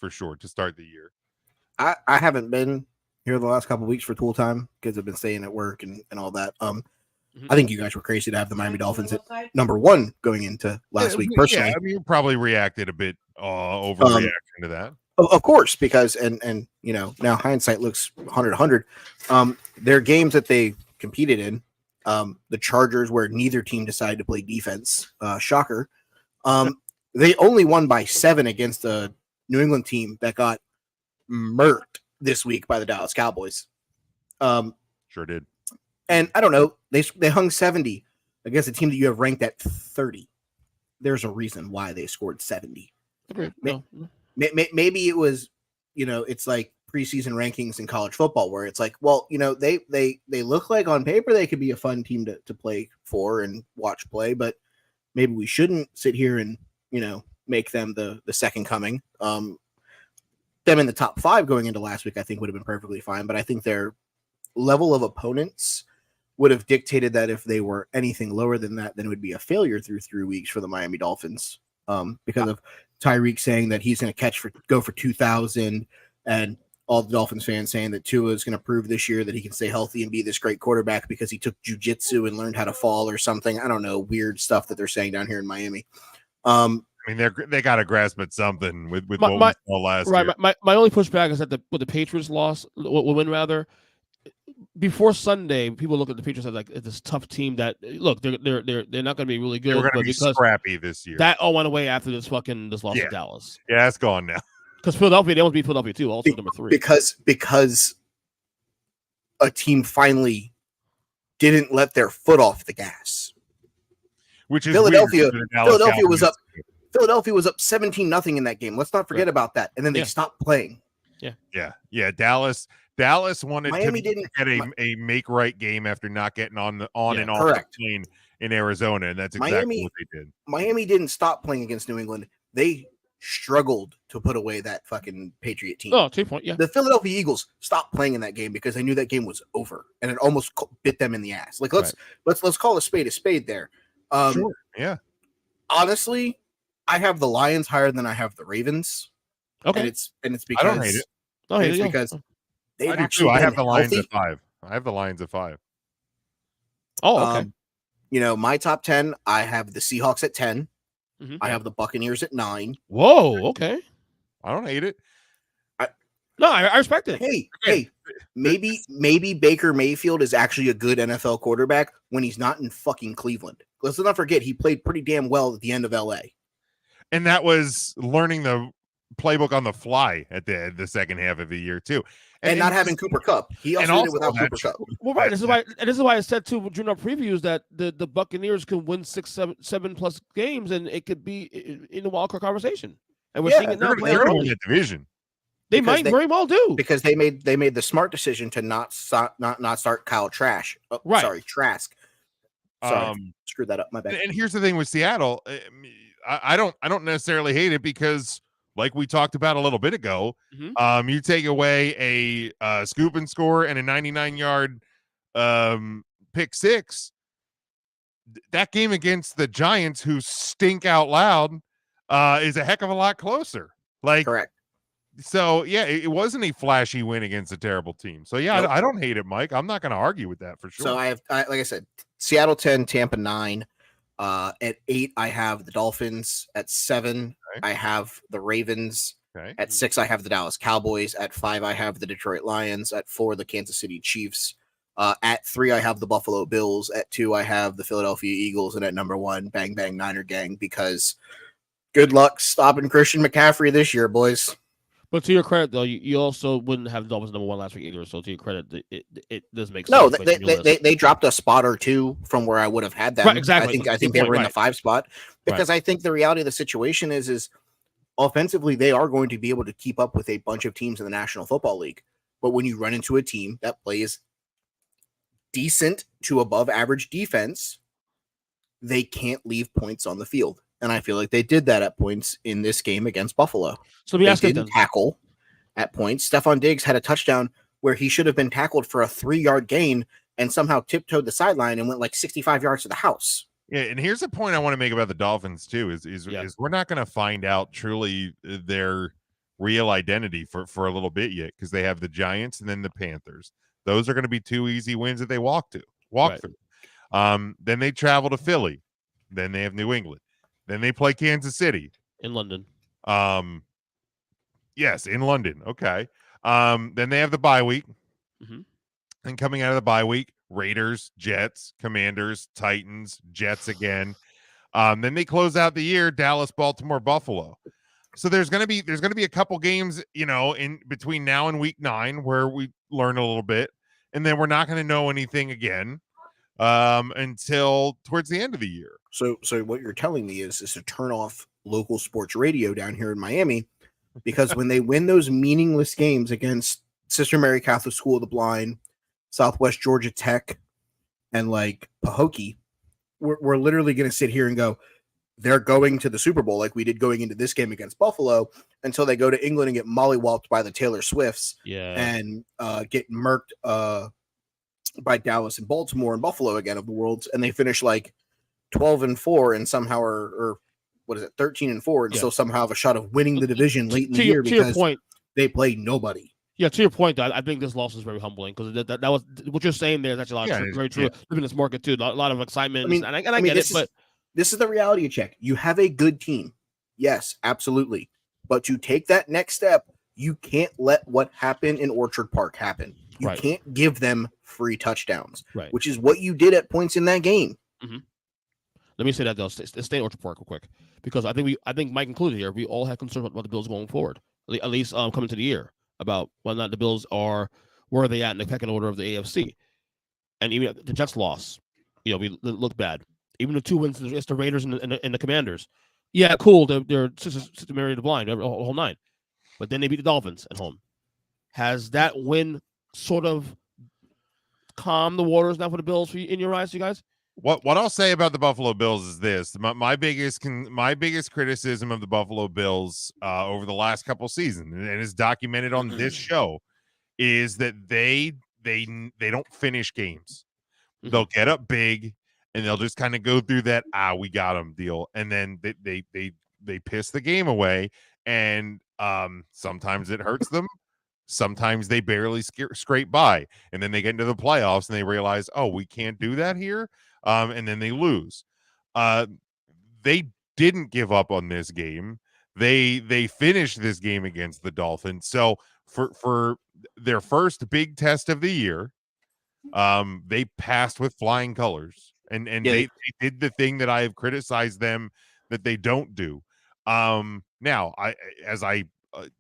Speaker 6: For sure to start the year.
Speaker 11: I haven't been here the last couple of weeks for tool time because I've been staying at work and all that. I think you guys were crazy to have the Miami Dolphins at number 1 going into last week. Personally,
Speaker 6: yeah, I mean, you probably reacted a bit overreaction to that.
Speaker 11: Of course, because and you know, now hindsight looks 100. Their games that they competed in, the Chargers, where neither team decided to play defense, shocker. They only won by 7 against a New England team that got murked this week by the Dallas Cowboys.
Speaker 6: Sure did.
Speaker 11: And I don't know, they hung 70 against a team that you have ranked at 30. There's a reason why they scored 70.
Speaker 7: Okay.
Speaker 11: Maybe it was, you know, it's like preseason rankings in college football where it's like, well, you know, they look like on paper they could be a fun team to play for and watch play, but maybe we shouldn't sit here and, you know, make them the second coming. Them in the top 5 going into last week, I think would have been perfectly fine, but I think their level of opponents would have dictated that if they were anything lower than that, then it would be a failure through 3 weeks for the Miami Dolphins, because of Tyreek saying that he's going to go for 2,000, and all the Dolphins fans saying that Tua is going to prove this year that he can stay healthy and be this great quarterback because he took jujitsu and learned how to fall or something. I don't know, weird stuff that they're saying down here in Miami.
Speaker 6: I mean, they got to grasp at something with what we saw last year.
Speaker 7: My only pushback is that the Patriots will win rather. Before Sunday, people look at the Patriots as like this tough team that look they're not going to be really good.
Speaker 6: They're going to be scrappy this year.
Speaker 7: That all went away after this loss to Dallas.
Speaker 6: Yeah, it's gone now.
Speaker 7: Because Philadelphia, they almost beat Philadelphia too, also number 3.
Speaker 11: Because a team finally didn't let their foot off the gas.
Speaker 6: Which is
Speaker 11: Philadelphia.
Speaker 6: Philadelphia
Speaker 11: was up. Philadelphia was up 17-0 in that game. Let's not forget about that. And then they stopped playing.
Speaker 6: Yeah. Dallas wanted
Speaker 11: Miami
Speaker 6: to get a make right game after not getting on and off the plane in Arizona, and that's exactly what they did.
Speaker 11: Miami didn't stop playing against New England. They struggled to put away that fucking Patriot team.
Speaker 7: Oh, 2 point, yeah.
Speaker 11: The Philadelphia Eagles stopped playing in that game because they knew that game was over, and it almost bit them in the ass. Like let's call a spade there.
Speaker 6: Sure. Yeah.
Speaker 11: Honestly, I have the Lions higher than I have the Ravens.
Speaker 7: Okay.
Speaker 11: And it's because
Speaker 6: I don't hate it.
Speaker 11: It's because they've
Speaker 6: actually I have the Lions at 5. I have the Lions at 5.
Speaker 7: Oh, okay.
Speaker 11: You know, my top 10, I have the Seahawks at 10.
Speaker 7: Mm-hmm.
Speaker 11: I have the Buccaneers at 9.
Speaker 7: Whoa, okay.
Speaker 6: I don't hate it.
Speaker 7: I respect it.
Speaker 11: Hey, maybe Baker Mayfield is actually a good NFL quarterback when he's not in fucking Cleveland. Let's not forget he played pretty damn well at the end of LA.
Speaker 6: And that was learning the playbook on the fly at the second half of the year too.
Speaker 11: And not having Cooper Kupp. He also did it without Cooper Kupp.
Speaker 7: Well, right. This is why I said too during our previews that the Buccaneers can win 7 plus games and it could be in the wild card conversation. And we're seeing it now.
Speaker 6: They're going to win that division.
Speaker 7: They might very well do
Speaker 11: because they made the smart decision to not start Kyle Trask. Trask. Sorry, screwed that up. My bad.
Speaker 6: And here's the thing with Seattle, I don't necessarily hate it because, like we talked about a little bit ago, you take away a scoop and score and a 99-yard pick six. That game against the Giants, who stink out loud, is a heck of a lot closer.
Speaker 11: Correct.
Speaker 6: So, yeah, it wasn't a flashy win against a terrible team. So, yeah, nope. I don't hate it, Mike. I'm not going to argue with that for sure.
Speaker 11: So, I like I said, Seattle 10, Tampa 9. At 8, I have the Dolphins. At 7, I have the Ravens. At 6, I have the Dallas Cowboys. At 5, I have the Detroit Lions. At 4, the Kansas City Chiefs. At 3, I have the Buffalo Bills. At 2, I have the Philadelphia Eagles. And at number 1, bang, bang, Niner gang, because good luck stopping Christian McCaffrey this year, boys.
Speaker 7: But to your credit, though, you also wouldn't have the Dolphins number 1 last week either. So to your credit, it does make sense.
Speaker 11: No, they dropped a spot or two from where I would have had them.
Speaker 7: Right, exactly.
Speaker 11: I think they were in the 5 spot because I think the reality of the situation is offensively they are going to be able to keep up with a bunch of teams in the National Football League. But when you run into a team that plays decent to above average defense, they can't leave points on the field. And I feel like they did that at points in this game against Buffalo.
Speaker 7: So they
Speaker 11: didn't tackle at points. Stephon Diggs had a touchdown where he should have been tackled for a 3-yard gain and somehow tiptoed the sideline and went like 65 yards to the house.
Speaker 6: Yeah, and here's a point I want to make about the Dolphins too: is we're not going to find out truly their real identity for a little bit yet, because they have the Giants and then the Panthers. Those are going to be 2 easy wins that they walk through. Then they travel to Philly. Then they have New England. Then they play Kansas City
Speaker 7: in London.
Speaker 6: Yes, in London. Okay. Then they have the bye week.
Speaker 7: Mm-hmm.
Speaker 6: And coming out of the bye week, Raiders, Jets, Commanders, Titans, Jets again. Then they close out the year, Dallas, Baltimore, Buffalo. So there's gonna be a couple games, in between now and week 9 where we learn a little bit, and then we're not gonna know anything again until towards the end of the year.
Speaker 11: So what you're telling me is to turn off local sports radio down here in Miami, because when they win those meaningless games against Sister Mary Catholic School of the Blind, Southwest Georgia Tech, and like Pahokee, we're literally going to sit here and go, they're going to the Super Bowl like we did going into this game against Buffalo, until they go to England and get mollywhopped by the Taylor Swifts and get murked by Dallas and Baltimore and Buffalo again of the worlds, and they finish like 12-4 and somehow or what is it, 13-4, and still somehow have a shot of winning the division late in the year because they play nobody.
Speaker 7: Yeah, to your point, I think this loss is very humbling, because that was what you're saying there. That's a lot very true. Living in this market too, a lot of excitement. I mean, I get it, but
Speaker 11: this is the reality check. You have a good team, yes, absolutely, but to take that next step, you can't let what happened in Orchard Park happen. You can't give them free touchdowns, which is what you did at points in that game.
Speaker 7: Mm-hmm. Let me say that though. Stay in Orchard Park real quick, because I think Mike included here. We all have concerns about the Bills going forward, at least coming to the year, about whether or not the Bills are where are they at in the pecking order of the AFC, and even the Jets loss, we look bad. Even the 2 wins against the Raiders and the Commanders, yeah, cool. They're Sister Mary the Blind, the whole 9, but then they beat the Dolphins at home. Has that win sort of calmed the waters now for the Bills in your eyes, you guys?
Speaker 6: What I'll say about the Buffalo Bills is this: my biggest criticism of the Buffalo Bills over the last couple seasons, and is documented on this show, is that they don't finish games. Mm-hmm. They'll get up big and they'll just kind of go through that we got them deal, and then they piss the game away, and sometimes it hurts them. Sometimes they barely scrape by, and then they get into the playoffs and they realize, we can't do that here. And then they lose. They didn't give up on this game. They finished this game against the Dolphins. So for their first big test of the year, they passed with flying colors, and they did the thing that I have criticized them that they don't do. Now, as I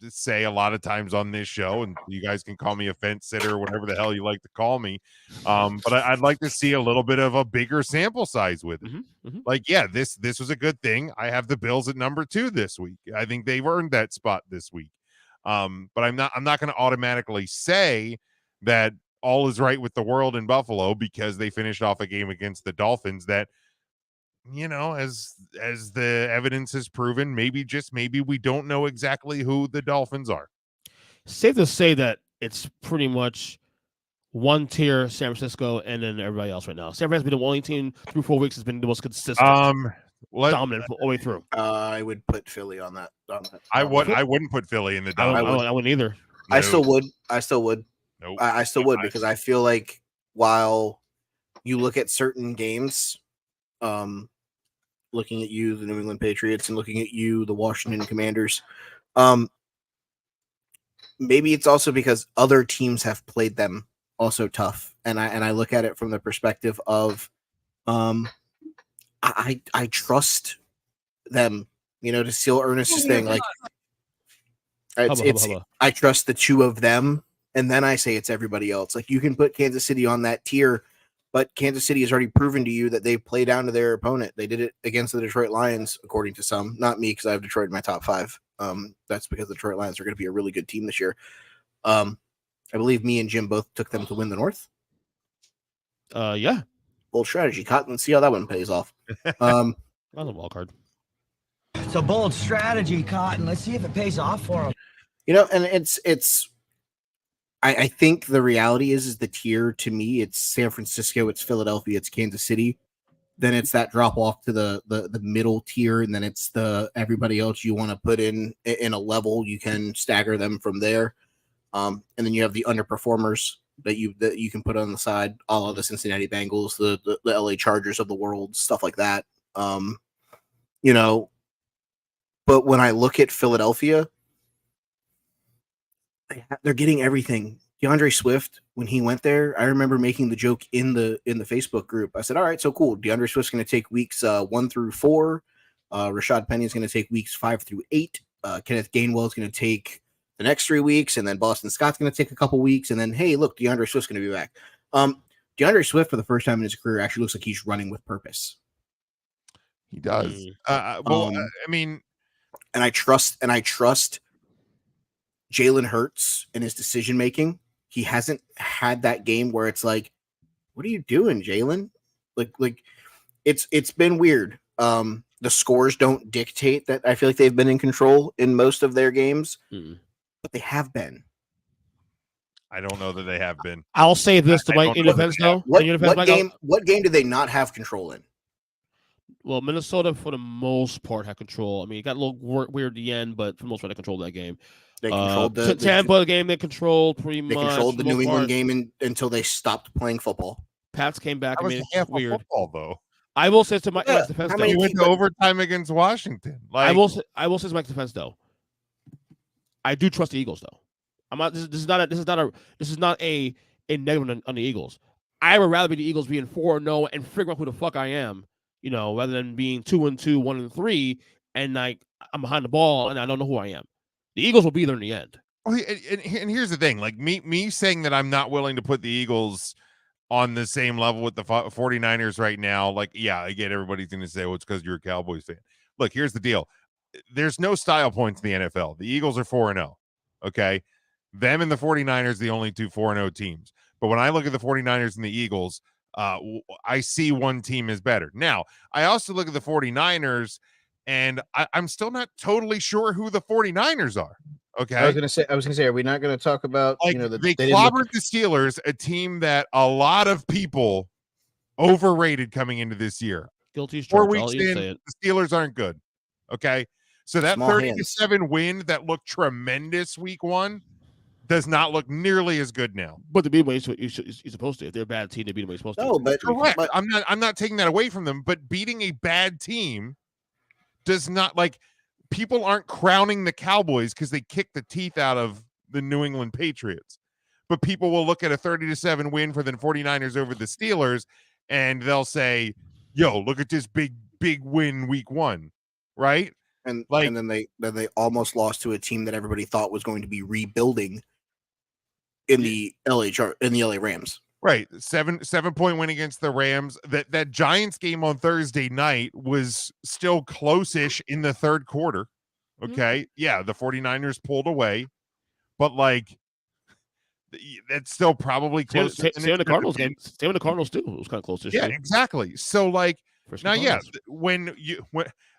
Speaker 6: say a lot of times on this show, and you guys can call me a fence sitter or whatever the hell you like to call me, but I'd like to see a little bit of a bigger sample size with it.
Speaker 7: Mm-hmm. Mm-hmm.
Speaker 6: Like, this was a good thing. I have the Bills at number 2 this week. I think they've earned that spot this week. But I'm not going to automatically say that all is right with the world in Buffalo because they finished off a game against the Dolphins that, as the evidence has proven, maybe we don't know exactly who the Dolphins are.
Speaker 7: Safe to say that it's pretty much one tier San Francisco and then everybody else right now. San Francisco's been the only team through 4 weeks has been the most consistent, dominant all the way through.
Speaker 11: I would put Philly on that.
Speaker 6: I wouldn't put Philly in the dominant.
Speaker 7: I wouldn't either.
Speaker 11: No. I still would.
Speaker 6: Nope.
Speaker 11: I still would, because I feel like while you look at certain games, looking at you, the New England Patriots, and looking at you, the Washington Commanders, maybe it's also because other teams have played them also tough, and I look at it from the perspective of, I trust them, to steal Ernest's thing. Like, I trust the 2 of them, and then I say it's everybody else. Like, you can put Kansas City on that tier, but Kansas City has already proven to you that they play down to their opponent. They did it against the Detroit Lions, according to some. Not me, because I have Detroit in my top 5. That's because the Detroit Lions are going to be a really good team this year. I believe me and Jim both took them to win the North.
Speaker 7: Yeah.
Speaker 11: Bold strategy, Cotton. Let's see how that one pays off.
Speaker 7: That's a wild card.
Speaker 12: It's a bold strategy, Cotton. Let's see if it pays off for them.
Speaker 11: And it's. I think the reality is the tier to me. It's San Francisco, it's Philadelphia, it's Kansas City. then it's that drop off to the middle tier, and then it's the everybody else you want to put in a level. You can stagger them from there, and then you have the underperformers that you can put on the side, all of the Cincinnati Bengals, the LA Chargers of the world, stuff like that. You know, but when I look at Philadelphia, they're getting everything. DeAndre Swift, when he went there, I remember making the joke in the Facebook group. I said, all right, so cool. DeAndre Swift's going to take weeks 1 through 4. Rashad Penny is going to take weeks 5 through 8. Kenneth Gainwell is going to take the next 3 weeks, and then Boston Scott's going to take a couple weeks, and then, hey, look, DeAndre Swift's going to be back. DeAndre Swift, for the first time in his career, actually looks like he's running with purpose.
Speaker 6: He does. I mean,
Speaker 11: and I trust Jalen Hurts and his decision making. He hasn't had that game where it's like, what are you doing, Jalen? Like it's been weird. The scores don't dictate that. I feel like they've been in control in most of their games, but they have been.
Speaker 6: I don't know that they have been.
Speaker 7: I'll say this to Mike in defense, though.
Speaker 11: What game did they not have control in?
Speaker 7: Well, Minnesota, for the most part, had control. I mean, it got a little weird at the end, but for the most part, they controlled that game.
Speaker 11: They controlled
Speaker 7: the Tampa game. They controlled pretty much.
Speaker 11: They controlled the New England game until they stopped playing football.
Speaker 7: Pats came back.
Speaker 6: That was half weird football, though.
Speaker 7: I will say to Mike's defense, though.
Speaker 6: You went to overtime against Washington.
Speaker 7: I will say to Mike's defense, though. I do trust the Eagles, though. I'm not. This is not a negative on the Eagles. I would rather be the Eagles being 4-0 and figure out who the fuck I am, rather than being 2-2, 1-3, and like I'm behind the ball and I don't know who I am. The Eagles will be there in the end.
Speaker 6: And here's the thing, like me saying that I'm not willing to put the Eagles on the same level with the 49ers right now. Like, yeah, I get everybody's going to say, well, it's because you're a Cowboys fan. Look, here's the deal. There's no style points in the NFL. The Eagles are 4-0. Okay. Them and the 49ers, the only two 4-0 teams. But when I look at the 49ers and the Eagles, I see one team is better. Now, I also look at the 49ers, and I'm still not totally sure who the 49ers are. Okay.
Speaker 11: I was gonna say, are we not gonna talk about
Speaker 6: they clobbered the Steelers, a team that a lot of people overrated coming into this year.
Speaker 7: Guilty as
Speaker 6: 4
Speaker 7: charged.
Speaker 6: weeks in, the Steelers aren't good. Okay. So that 30-7 win that looked tremendous week 1 does not look nearly as good now.
Speaker 7: But to be what you're supposed to. If they're a bad team, they beat them what you're supposed to.
Speaker 11: No, but
Speaker 6: correct. But I'm not taking that away from them. But beating a bad team does not, like, people aren't crowning the Cowboys because they kicked the teeth out of the New England Patriots. But people will look at a 30-7 win for the 49ers over the Steelers, and they'll say, "Yo, look at this big win week 1," right?
Speaker 11: And then they almost lost to a team that everybody thought was going to be rebuilding in the LA Rams.
Speaker 6: Right. 7-point win against the Rams. That Giants game on Thursday night was still close-ish in the third quarter. Okay. Mm-hmm. Yeah, the 49ers pulled away, but like that's still probably close.
Speaker 7: Same in the Cardinals game. Same in the Cardinals too. It was kind of close-ish.
Speaker 6: Yeah, exactly. So like now, yeah, when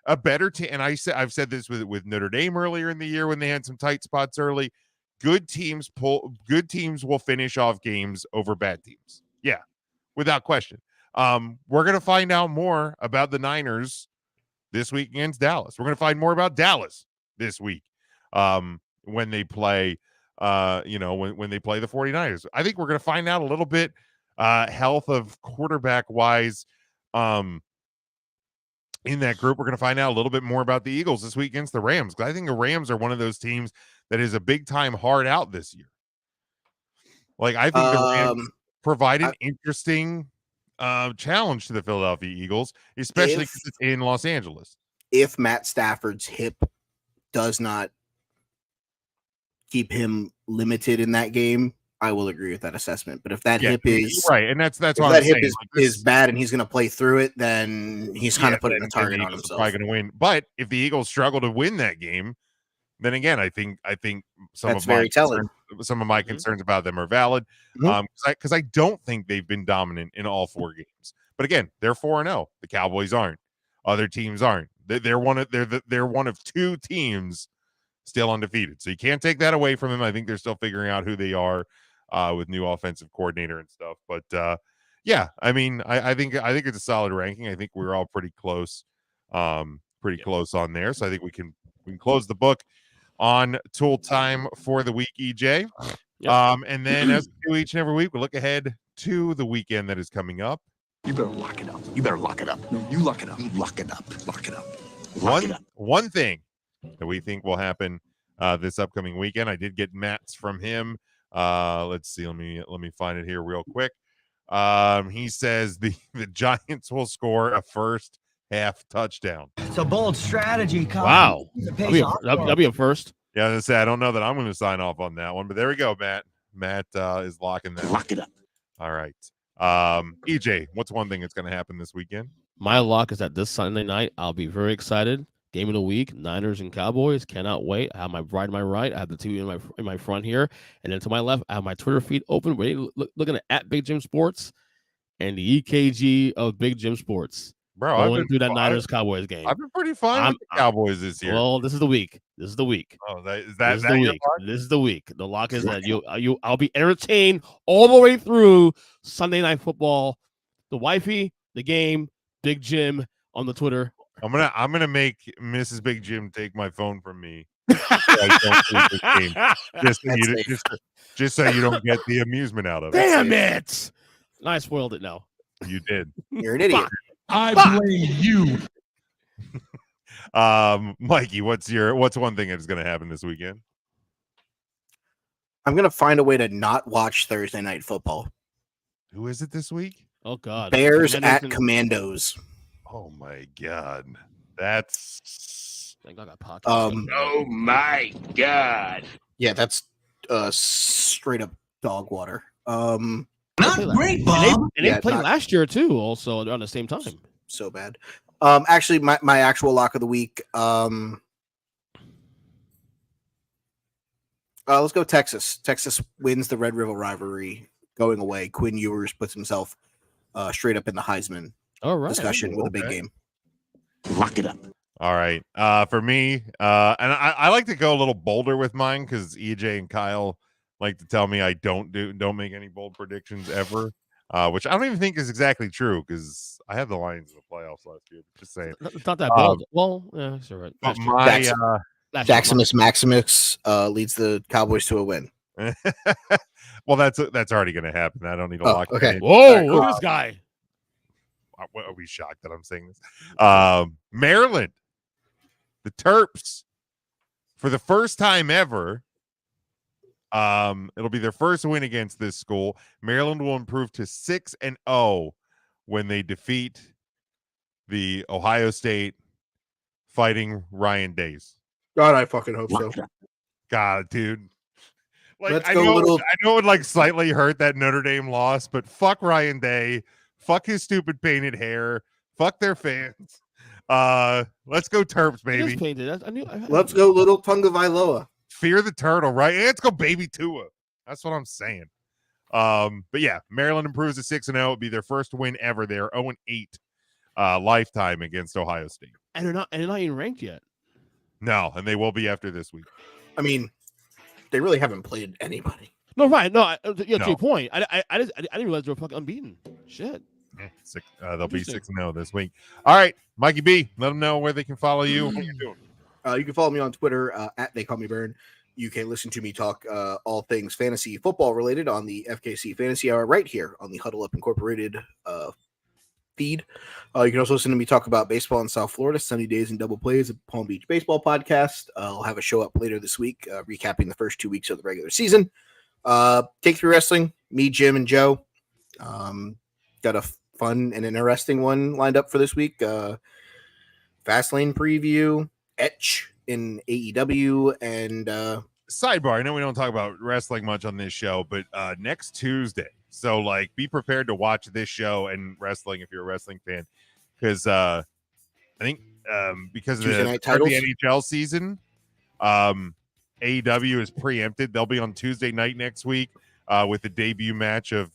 Speaker 6: a better team, and I've said this with Notre Dame earlier in the year when they had some tight spots early. Good teams will finish off games over bad teams. Yeah, without question. We're going to find out more about the Niners this week against Dallas. We're going to find more about Dallas this week when they play, when they play the 49ers. I think we're going to find out a little bit health of quarterback-wise in that group. We're going to find out a little bit more about the Eagles this week against the Rams, because I think the Rams are one of those teams that is a big time hard out this year. Like, I think the Rams provide an interesting challenge to the Philadelphia Eagles, especially because it's in Los Angeles.
Speaker 11: If Matt Stafford's hip does not keep him limited in that game, I will agree with that assessment. But if that hip is
Speaker 6: right, and that's
Speaker 11: if
Speaker 6: what
Speaker 11: that
Speaker 6: I'm
Speaker 11: hip
Speaker 6: saying.
Speaker 11: is bad and he's going to play through it, then he's kind of putting a target on himself.
Speaker 6: Probably going to win. But if the Eagles struggle to win that game, then again, I think some of my concerns about them are valid. Because I don't think they've been dominant in all 4 games. But again, they're 4-0. The Cowboys aren't. Other teams aren't. They're one of 2 teams still undefeated. So you can't take that away from them. I think they're still figuring out who they are with new offensive coordinator and stuff. But Yeah, I mean, I think it's a solid ranking. I think we're all pretty close, close on there. So I think we can close the book on Tool Time for the week, EJ.
Speaker 7: Yep.
Speaker 6: And then as we do each and every week, we look ahead to the weekend that is coming up.
Speaker 13: You better lock it up. You better lock it up. No, you lock it up. You lock it up. Lock it up.
Speaker 6: One thing that we think will happen this upcoming weekend. I did get Matt's from him. Let's see. Let me find it here real quick. He says the Giants will score a first half touchdown.
Speaker 12: It's a bold strategy, Colin.
Speaker 7: Wow.
Speaker 12: It pays off for
Speaker 7: That'll be a first.
Speaker 6: Yeah, I was gonna say I don't know that I'm going to sign off on that one, but there we go, Matt. Matt is locking that.
Speaker 13: Lock it up.
Speaker 6: All right. EJ, what's one thing that's going to happen this weekend?
Speaker 7: My lock is that this Sunday night I'll be very excited. Game of the week, Niners and Cowboys. Cannot wait. I have my bride to my right. I have the TV in my front here, and then to my left, I have my Twitter feed open, looking at Big Jim Sports and the EKG of Big Jim Sports.
Speaker 6: Bro,
Speaker 7: going through that Niners Cowboys game.
Speaker 6: I've been pretty fine with the Cowboys this year.
Speaker 7: Well, this is the week. This is the week.
Speaker 6: Oh, this is
Speaker 7: the week. This is the week. The lock is that I'll be entertained all the way through Sunday Night Football. The wifey, the game, Big Jim on the Twitter.
Speaker 6: I'm gonna make Mrs. Big Jim take my phone from me. Just so you don't get the amusement out of it.
Speaker 7: Damn it! I spoiled it now.
Speaker 6: You did.
Speaker 11: You're an idiot.
Speaker 10: I blame you.
Speaker 6: Mikey, what's one thing that's gonna happen this weekend?
Speaker 11: I'm gonna find a way to not watch Thursday Night Football.
Speaker 6: Who is it this week?
Speaker 7: Oh God,
Speaker 11: Bears at Commandos.
Speaker 6: Oh my God, that's.
Speaker 13: Oh my God.
Speaker 11: Yeah, that's straight up dog water.
Speaker 12: Not great, Bob.
Speaker 7: And they played last year too, also around the same time.
Speaker 11: So bad. Actually, my actual lock of the week. Let's go Texas. Texas wins the Red River rivalry going away. Quinn Ewers puts himself straight up in the Heisman discussion with a big game.
Speaker 13: Lock it up.
Speaker 6: All right. For me, and I like to go a little bolder with mine because EJ and Kyle like to tell me I don't make any bold predictions ever, which I don't even think is exactly true because I had the Lions in the playoffs last year. Just saying,
Speaker 7: it's not that bold. Well, yeah, that's all right.
Speaker 6: But my
Speaker 11: Jaximus Maximus leads the Cowboys to a win.
Speaker 6: Well, that's already going to happen. I don't need to lock.
Speaker 11: Okay.
Speaker 6: In.
Speaker 7: Whoa! Look at this guy.
Speaker 6: Are we shocked that I'm saying this? Maryland, the Terps, for the first time ever, it'll be their first win against this school. Maryland will improve to 6-0 when they defeat the Ohio State Fighting Ryan Days.
Speaker 11: God, I fucking hope so.
Speaker 6: God, dude. Like,
Speaker 11: I know
Speaker 6: it would like slightly hurt that Notre Dame loss, but fuck Ryan Day. Fuck his stupid painted hair. Fuck their fans. Let's go Terps, baby.
Speaker 11: Let's go little Tagovailoa.
Speaker 6: Fear the turtle, right? And let's go baby Tua. That's what I'm saying. But yeah, Maryland improves to 6-0. It'll be their first win ever. They're 0-8 lifetime against Ohio State.
Speaker 7: And they're not even ranked yet.
Speaker 6: No, and they will be after this week.
Speaker 11: I mean, they really haven't played anybody.
Speaker 7: No, right. No, to your point. I didn't realize they were fucking unbeaten. Shit.
Speaker 6: Yeah, they'll be 6-0 this week. All right, Mikey B, let them know where they can follow you. What are you doing?
Speaker 11: You can follow me on Twitter at They Call Me Burn. You can listen to me talk all things fantasy football related on the FKC Fantasy Hour right here on the Huddle Up Incorporated feed. You can also listen to me talk about baseball in South Florida, Sunny Days and Double Plays, a Palm Beach Baseball podcast. I'll have a show up later this week recapping the first 2 weeks of the regular season. Take 3 Wrestling, me, Jim, and Joe. Got a fun and interesting one lined up for this week. Fastlane preview, Etch in AEW, and
Speaker 6: sidebar. I know we don't talk about wrestling much on this show, but next Tuesday. So like, be prepared to watch this show and wrestling if you're a wrestling fan, because I think because of the NHL season, AEW is preempted. They'll be on Tuesday night next week with the debut match of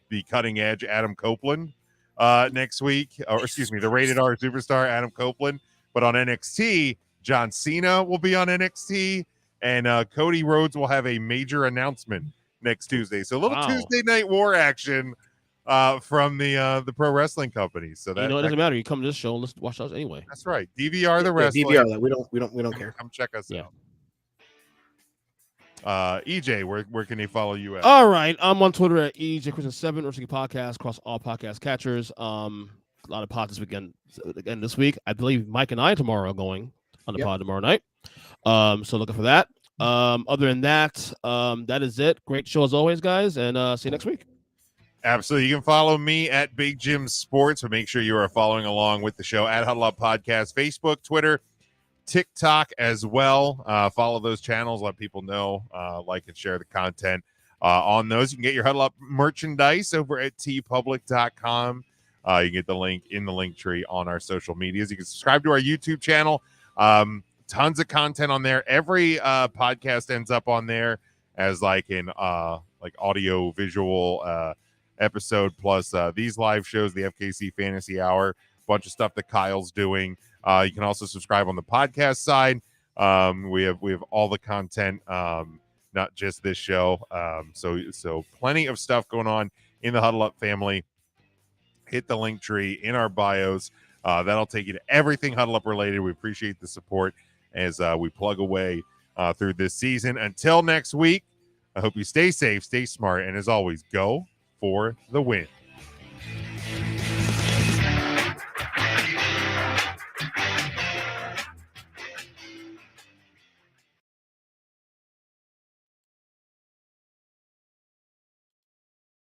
Speaker 6: the Cutting Edge Adam Copeland next week, or excuse me, the Rated R Superstar Adam Copeland. But on NXT, John Cena will be on NXT, and Cody Rhodes will have a major announcement next Tuesday. So a little Tuesday night war action from the pro wrestling company. So that
Speaker 7: it doesn't matter. You come to this show and let's watch us anyway.
Speaker 6: That's right. DVR the
Speaker 11: Yeah,
Speaker 6: wrestling.
Speaker 11: DVR that. We don't care.
Speaker 6: Come check us out. EJ, where can they follow you at?
Speaker 7: All right, I'm on Twitter at EJChristian7, Wrestling Podcast, across all podcast catchers. A lot of pods this weekend. Again, this week, I believe Mike and I tomorrow are going on the pod tomorrow night. So looking for that. Other than that, that is it. Great show as always, guys, and see you next week.
Speaker 6: Absolutely. You can follow me at Big Jim Sports, but make sure you are following along with the show at Huddle Up Podcast, Facebook, Twitter, TikTok as well. Follow those channels. Let people know, like and share the content on those. You can get your Huddle Up merchandise over at tpublic.com. You can get the link in the link tree on our social medias. You can subscribe to our YouTube channel. Tons of content on there. Every podcast ends up on there as like an like audio visual episode, plus these live shows, the FKC Fantasy Hour, bunch of stuff that Kyle's doing. You can also subscribe on the podcast side. We have all the content, not just this show. So plenty of stuff going on in the Huddle Up family. Hit the link tree in our bios. That'll take you to everything Huddle Up related. We appreciate the support as we plug away through this season. Until next week, I hope you stay safe, stay smart, and as always, go for the win.